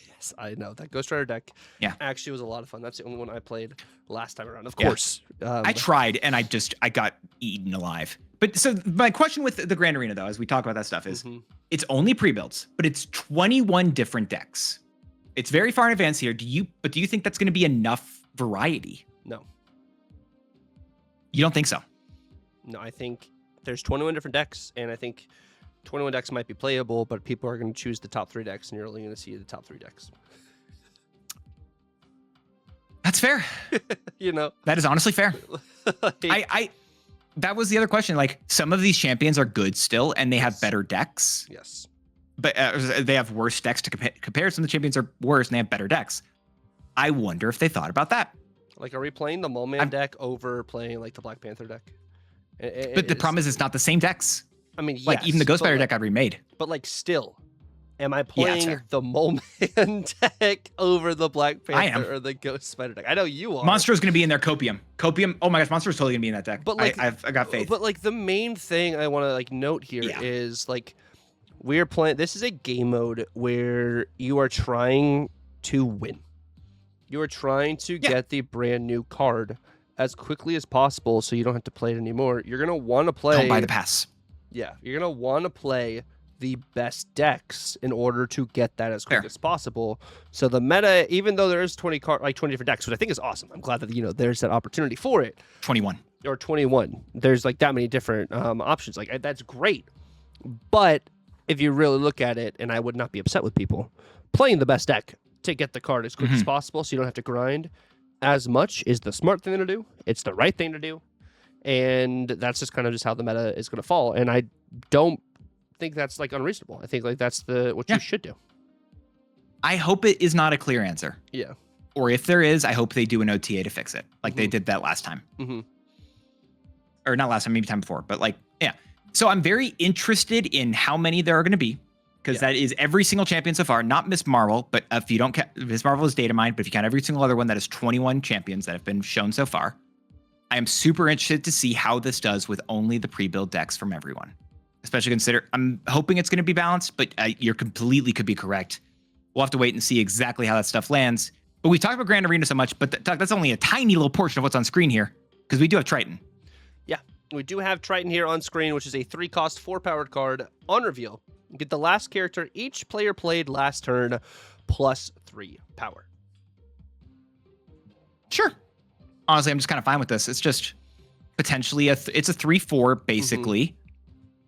Yes, I know. That Ghost Rider deck actually was a lot of fun. That's the only one I played last time around, of course. I tried, and I got eaten alive. But so my question with the Grand Arena, though, as we talk about that stuff, is it's only pre-builds, but it's 21 different decks. It's very far in advance here. Do you think that's going to be enough variety? No. You don't think so? No, I think there's 21 different decks, and I think 21 decks might be playable, but people are going to choose the top 3 decks, and you're only going to see the top 3 decks. That's fair. That is honestly fair. I that was the other question. Like, some of these champions are good still, and they have better decks. Yes. But they have worse decks to compare. Some of the champions are worse, and they have better decks. I wonder if they thought about that. Like, are we playing the Mole Man deck over playing like the Black Panther deck? But the problem is, it's not the same decks. I mean, like even the Ghost Spider deck got remade. But like, still, am I playing the Mole Man deck over the Black Panther or the Ghost Spider deck? I know you are. Monster is going to be in there. Copium. Oh my gosh, Monster is totally going to be in that deck. But like, I got faith. But like, the main thing I want to like note here is like, we're playing. This is a game mode where you are trying to win. You are trying to get the brand new card as quickly as possible, so you don't have to play it anymore. You're gonna want to play. Don't buy the pass. Yeah, you're gonna want to play the best decks in order to get that as quick as possible. So the meta, even though there is 20 different decks, which I think is awesome. I'm glad that there's that opportunity for it. 21 or 21. There's like that many different options. Like, that's great, but if you really look at it, and I would not be upset with people playing the best deck to get the card as quick as possible, so you don't have to grind as much, is the smart thing to do. It's the right thing to do. And that's just kind of just how the meta is going to fall. And I don't think that's like unreasonable. I think like that's what you should do. I hope it is not a clear answer. Yeah. Or if there is, I hope they do an OTA to fix it, like they did that last time. Or not last time, maybe time before. But like, yeah. So I'm very interested in how many there are going to be, because that is every single champion so far, not Miss Marvel, but if you don't count, Miss Marvel is data mined, but if you count every single other one, that is 21 champions that have been shown so far. I am super interested to see how this does with only the pre-build decks from everyone. Especially I'm hoping it's going to be balanced, but you're completely could be correct. We'll have to wait and see exactly how that stuff lands. But we talked about Grand Arena so much, but that's only a tiny little portion of what's on screen here, because we do have Triton. Yeah, we do have Triton here on screen, which is a 3-cost, 4-powered card on reveal. You get the last character each player played last turn, plus 3 power. Sure. Honestly, I'm just kind of fine with this. It's just potentially it's a 3/4 basically,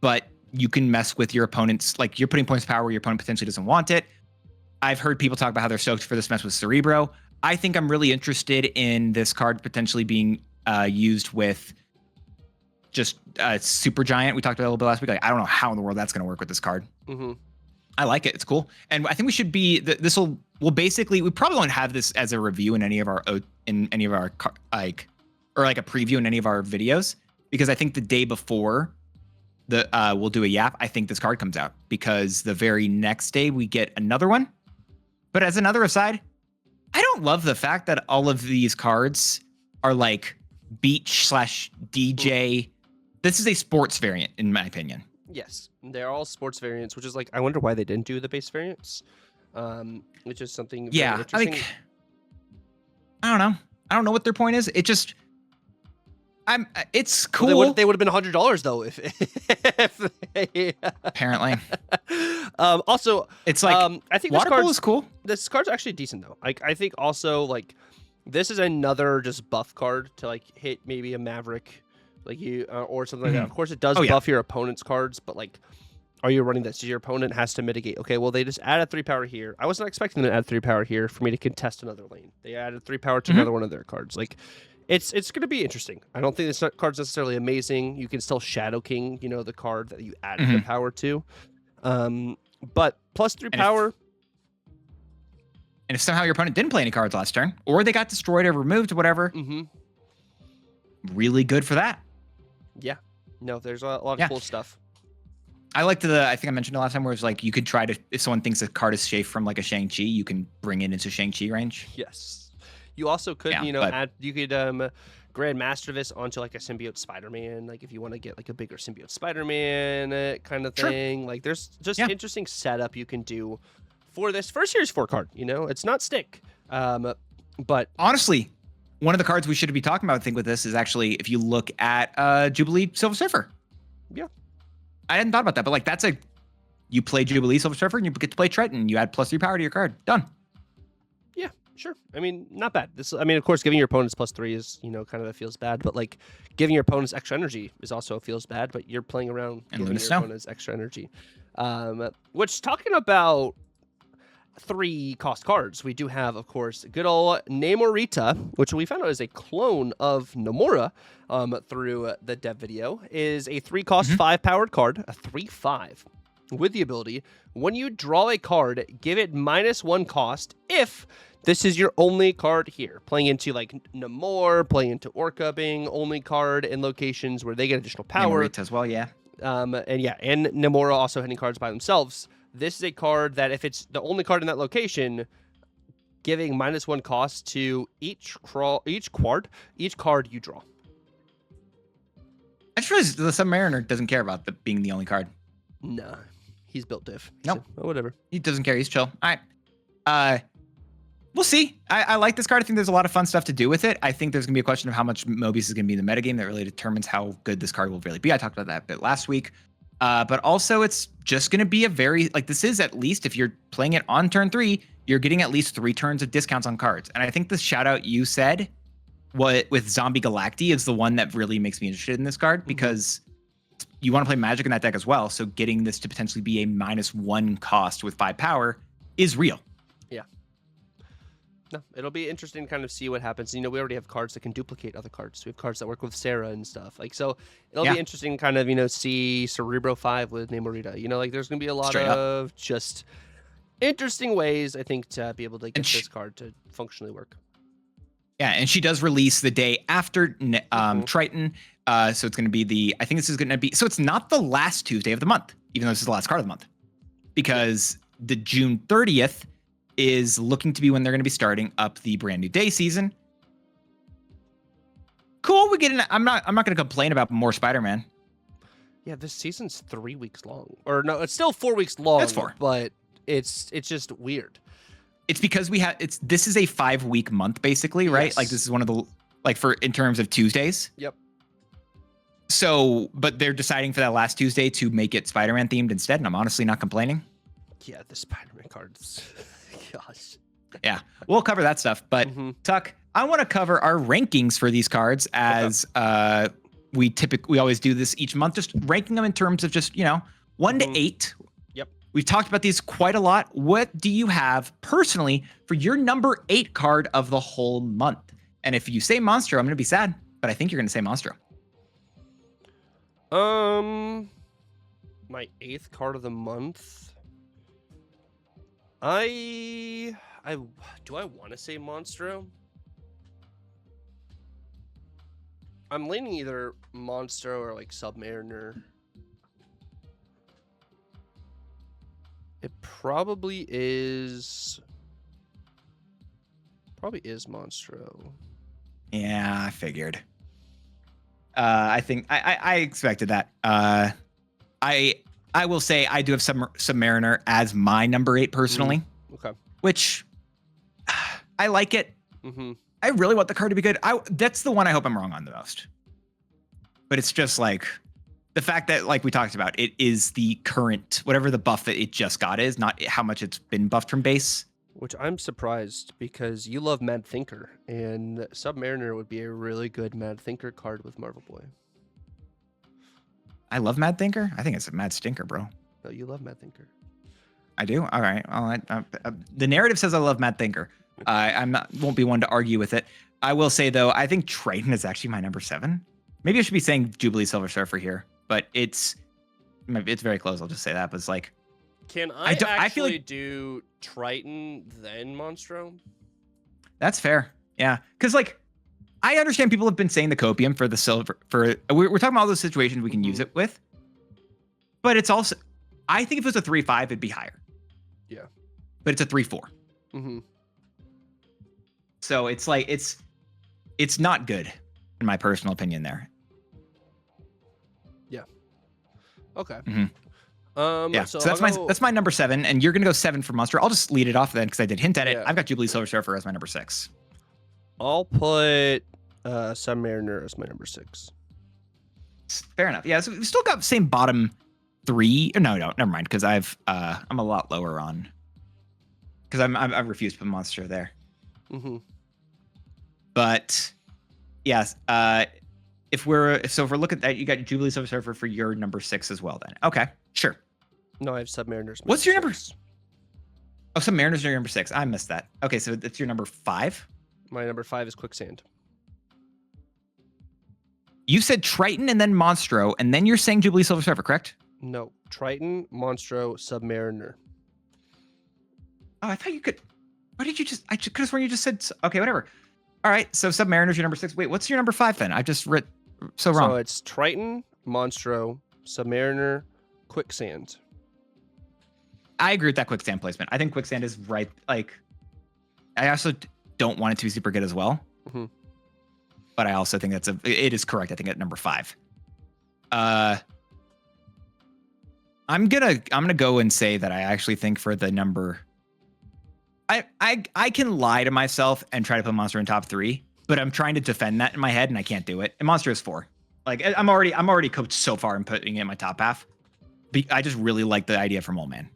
but you can mess with your opponent's, like, you're putting points of power where your opponent potentially doesn't want it. I've heard people talk about how they're stoked for this mess with Cerebro. I think I'm really interested in this card potentially being used with just Super Giant. We talked about it a little bit last week. Like, I don't know how in the world that's going to work with this card. I like it. It's cool. And I think we should be, we'll basically, we probably won't have this as a review in any of our, like, or like a preview in any of our videos, because I think the day before we'll do a YAP, I think this card comes out, because the very next day we get another one. But as another aside, I don't love the fact that all of these cards are like beach/DJ. This is a sports variant, in my opinion. Yes, they're all sports variants, which is like, I wonder why they didn't do the base variants. Which is something very interesting. Like, I don't know. I don't know what their point is. It just, it's cool. Well, they would have been $100 though if apparently. Also, it's like, I think Water Pool is cool. This card's actually decent though. Like, I think also, like, this is another just buff card to like hit maybe a Maverick, like or something like that. Of course, it does buff your opponent's cards, but like, are you running this? So your opponent has to mitigate. Okay, well, they just added 3 power here. I wasn't expecting them to add 3 power here for me to contest another lane. They added 3 power to another one of their cards. Like, it's going to be interesting. I don't think this card's necessarily amazing. You can still Shadow King, the card that you added the power to. But plus 3 power. And if somehow your opponent didn't play any cards last turn, or they got destroyed or removed or whatever, really good for that. Yeah. No, there's a lot of cool stuff. I liked I think I mentioned it last time, where it's like, you could try to, if someone thinks a card is safe from like a Shang-Chi, you can bring it into Shang-Chi range. Yes. You also could, add, you could Grandmaster this onto like a Symbiote Spider-Man, like if you want to get like a bigger Symbiote Spider-Man kind of thing. Like, there's just interesting setup you can do for this first Series 4 card. It's not stick. But honestly, one of the cards we should be talking about, I think, with this is actually, if you look at Jubilee Silver Surfer. Yeah. I hadn't thought about that, but like, you play Jubilee Silver Surfer and you get to play Triton. You add plus 3 power to your card. Done. Yeah. Sure. I mean, not bad. Of course, giving your opponents +3 is, kind of, it feels bad, but like giving your opponents extra energy is also feels bad, but you're playing around And giving Luna your Snow. opponents extra energy. Which, talking about 3 cost cards, we do have, of course, good old Namorita, which we found out is a clone of Nomura through the dev video, is a 3 cost 5 powered card, a 3/5. With the ability, when you draw a card, give it -1 cost if this is your only card here. Playing into like Namor, playing into Orca being only card in locations where they get additional power. Namorita as well, yeah. And Namora also hitting cards by themselves. This is a card that if it's the only card in that location, giving -1 cost to each card you draw. I just realized the Submariner doesn't care about being the only card. Nah. He's built diff. Nope. So, whatever. He doesn't care. He's chill. All right. We'll see. I like this card. I think there's a lot of fun stuff to do with it. I think there's going to be a question of how much Mobius is going to be in the metagame that really determines how good this card will really be. I talked about that a bit last week. But also, it's just going to be a very, this is at least, if you're playing it on turn 3, you're getting at least 3 turns of discounts on cards. And I think the shout out you said with Zombie Galacti is the one that really makes me interested in this card, because you want to play Magic in that deck as well, so getting this to potentially be a -1 cost with 5 power is real. Yeah. No, it'll be interesting to kind of see what happens. We already have cards that can duplicate other cards. We have cards that work with Sarah and stuff. So it'll be interesting to kind of, see Cerebro 5 with Namorita. There's going to be a lot of just interesting ways, I think, to be able to get this card to functionally work. Yeah, and she does release the day after Triton. So it's going to be so it's not the last Tuesday of the month, even though this is the last card of the month, because the June 30th is looking to be when they're going to be starting up the brand new day season. Cool. I'm not going to complain about more Spider-Man. Yeah, this season's 3 weeks long, or no, it's still 4 weeks long. That's 4, but it's just weird. It's because this is a 5-week month basically, right? Yes. Like this is one of the in terms of Tuesdays. Yep. So, but they're deciding for that last Tuesday to make it Spider-Man themed instead, and I'm honestly not complaining. Yeah, the Spider-Man cards. Gosh. Yeah, we'll cover that stuff. But Tuck, I want to cover our rankings for these cards as we always do this each month, just ranking them in terms of just 1 to 8. Yep. We've talked about these quite a lot. What do you have personally for your number 8 card of the whole month? And if you say Monstro, I'm going to be sad, but I think you're going to say Monstro. My 8th card of the month. Do I want to say Monstro? I'm leaning either Monstro or Submariner. It probably is Monstro. Yeah, I figured. I think I expected that. I will say I do have Submariner as my number 8 personally. Okay. Which I like it. I really want the card to be good. That's the one I hope I'm wrong on the most. But it's just the fact that we talked about, it is the current, whatever the buff that it just got is, not how much it's been buffed from base. Which I'm surprised, because you love Mad Thinker, and Submariner would be a really good Mad Thinker card with Marvel Boy. I love Mad Thinker? I think it's a Mad Stinker, bro. No, you love Mad Thinker. I do? All right. The narrative says I love Mad Thinker. Won't be one to argue with it. I will say, though, I think Triton is actually my number 7. Maybe I should be saying Jubilee Silver Surfer here, but it's very close. I'll just say that. But it's can I feel like do Triton then Monstro? That's fair. Yeah, because I understand people have been saying the copium for the silver. We're talking about all those situations we can use it with, but it's also, I think if it was a 3/5, it'd be higher. Yeah, but it's a 3/4. So it's not good in my personal opinion there. Yeah. Okay. So that's my number 7, and you're gonna go 7 for Monster. I'll just lead it off then because I did hint at it. I've got Jubilee Silver Surfer as my number 6. I'll put Submariner as my number 6. Fair enough. Yeah, so we've still got the same bottom 3. No, never mind, because I'm a lot lower on, because I refuse to put Monster there. Mm-hmm. But yes, if we're looking at, you got Jubilee Silver Surfer for your number 6 as well. Then okay, sure. No, I have Submariner's. What's your number? Oh, Submariner's your number 6. I missed that. Okay, so it's your number 5. My number 5 is Quicksand. You said Triton and then Monstro, and then you're saying Jubilee Silver Surfer, correct? No, Triton, Monstro, Submariner. Oh, I thought you could. Why did you just? I could have sworn you just said. Okay, whatever. All right, so Submariner's your number 6. Wait, what's your number 5 then? I just read so wrong. So it's Triton, Monstro, Submariner, Quicksand. I agree with that Quicksand placement. I think Quicksand is right. Like, I also don't want it to be super good as well. Mm-hmm. But I also think it is correct. I think at number 5. I'm gonna go and say that I actually think for the number. I can lie to myself and try to put Monster in top 3, but I'm trying to defend that in my head and I can't do it. And Monster is 4. Like I'm already coached so far in putting it in my top half. I just really like the idea for Mole Man.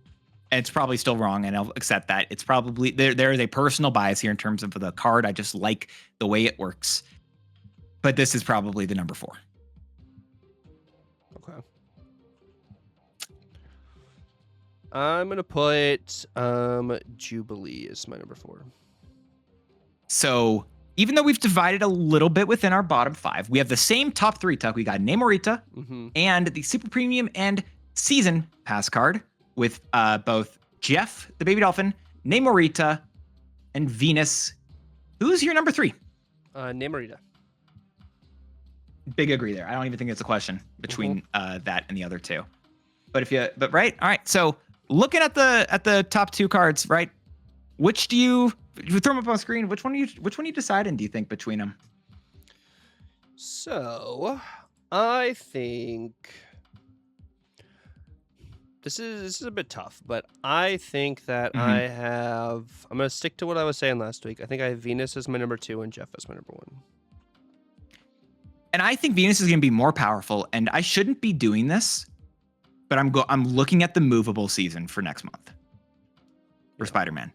And it's probably still wrong, and I'll accept that. It's probably there is a personal bias here in terms of the card. I just like the way it works. But this is probably the number 4. Okay. I'm gonna put Jubilee as my number 4. So even though we've divided a little bit within our bottom 5, we have the same top 3, Tuck. We got Namorita and the Super Premium and Season Pass card with both Jeff, the Baby Dolphin, Namorita, and Venus. Who's your number 3? Namorita. Big agree there. I don't even think it's a question between that and the other 2. But right, all right. So looking at the top 2 cards, right? Which do you throw them up on screen? Which one are you deciding? Do you think between them? So I think this is a bit tough, but I think that I'm gonna stick to what I was saying last week. I think I have Venus as my number 2 and Jeff as my number 1. And I think Venus is going to be more powerful, and I shouldn't be doing this, but I'm looking at the movable season for next month for Spider-Man,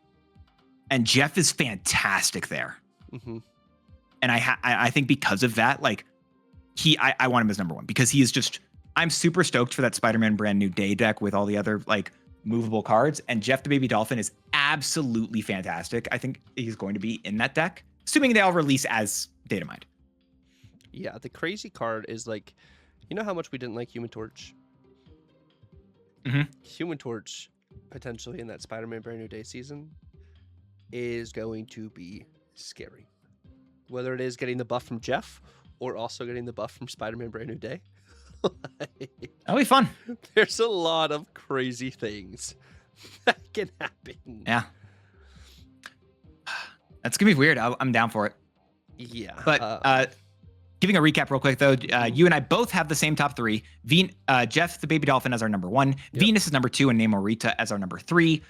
and Jeff is fantastic there. Mm-hmm. And I think because of that, like I want him as number 1 because he is just. I'm super stoked for that Spider-Man brand new day deck with all the other like movable cards, and Jeff the Baby Dolphin is absolutely fantastic. I think he's going to be in that deck, assuming they all release as Data Mind. Yeah, the crazy card is like, you know how much we didn't like Human Torch? Mm-hmm. Human Torch, potentially in that Spider-Man Brand New Day season, is going to be scary. Whether it is getting the buff from Jeff or also getting the buff from Spider-Man Brand New Day. That'll be fun. There's a lot of crazy things that can happen. Yeah. That's going to be weird. I'm down for it. Yeah. But giving a recap real quick, though, you and I both have the same top 3. Jeff the Baby Dolphin as our number 1. Yep. Venus is number 2 and Namorita as our number 3.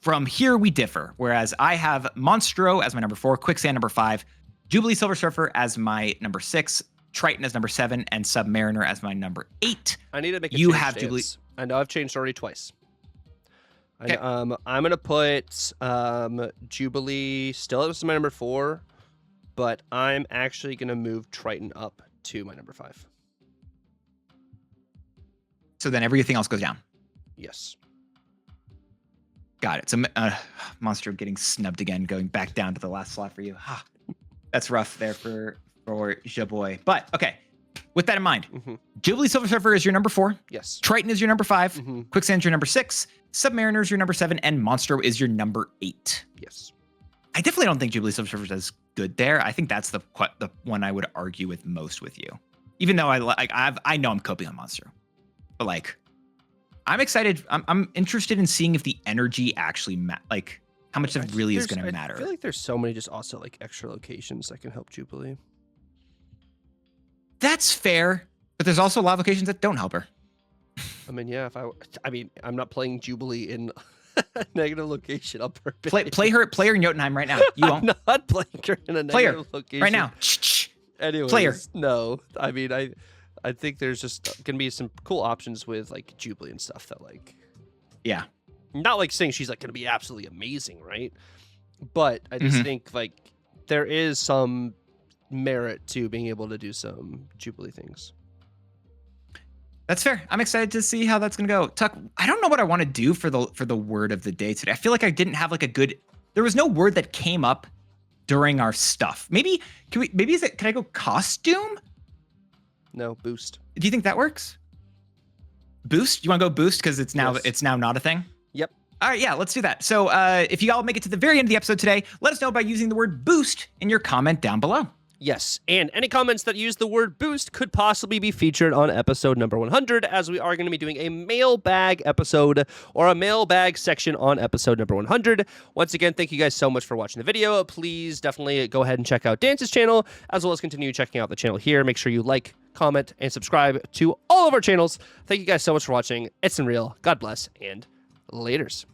From here, we differ. Whereas I have Monstro as my number 4, Quicksand number 5, Jubilee Silver Surfer as my number 6, Triton as number 7, and Submariner as my number 8. I need to make a change. You have stance. Jubilee. I know I've changed already twice. Okay. I'm gonna put Jubilee still as my number 4, but I'm actually gonna move Triton up to my number 5. So then everything else goes down. Yes. Got it. So Monster getting snubbed again, going back down to the last slot for you. That's rough there for your boy. But okay, with that in mind, Jubilee Silver Surfer is your number 4. Yes. Triton is your number 5. Quicksand's your number 6. Submariner is your number 7, and Monstro is your number 8. Yes. I definitely don't think Jubilee Silver Surfer is as good there. I think that's the one I would argue with most with you. Even though I know I'm coping on Monstro, but like I'm excited. I'm interested in seeing if the energy actually how much it really is going to matter. I feel like there's so many just also like extra locations that can help Jubilee. That's fair, but there's also a lot of locations that don't help her. I mean, yeah. I'm not playing Jubilee in a negative location on purpose. Play her in Jotunheim right now. You won't. I'm not playing her in a negative location right now. Anyways, play her. No, I mean, I think there's just gonna be some cool options with like Jubilee and stuff that like. Yeah. Not like saying she's like gonna be absolutely amazing, right? but I just think like there is some merit to being able to do some Jubilee things. That's fair. I'm excited to see how that's gonna go. Tuck, I don't know what I want to do for the word of the day today. I feel like I didn't have like a good. There was no word that came up during our stuff. Maybe can I go costume? No, boost. Do you think that works? Boost? You want to go boost because it's now not a thing? Yep. All right, yeah, let's do that. So if you all make it to the very end of the episode today, let us know by using the word boost in your comment down below. Yes, and any comments that use the word boost could possibly be featured on episode number 100, as we are going to be doing a mailbag episode or a mailbag section on episode number 100. Once again, thank you guys so much for watching the video. Please definitely go ahead and check out Dance's channel, as well as continue checking out the channel here. Make sure you like, comment, and subscribe to all of our channels. Thank you guys so much for watching. It's been real. God bless, and laters.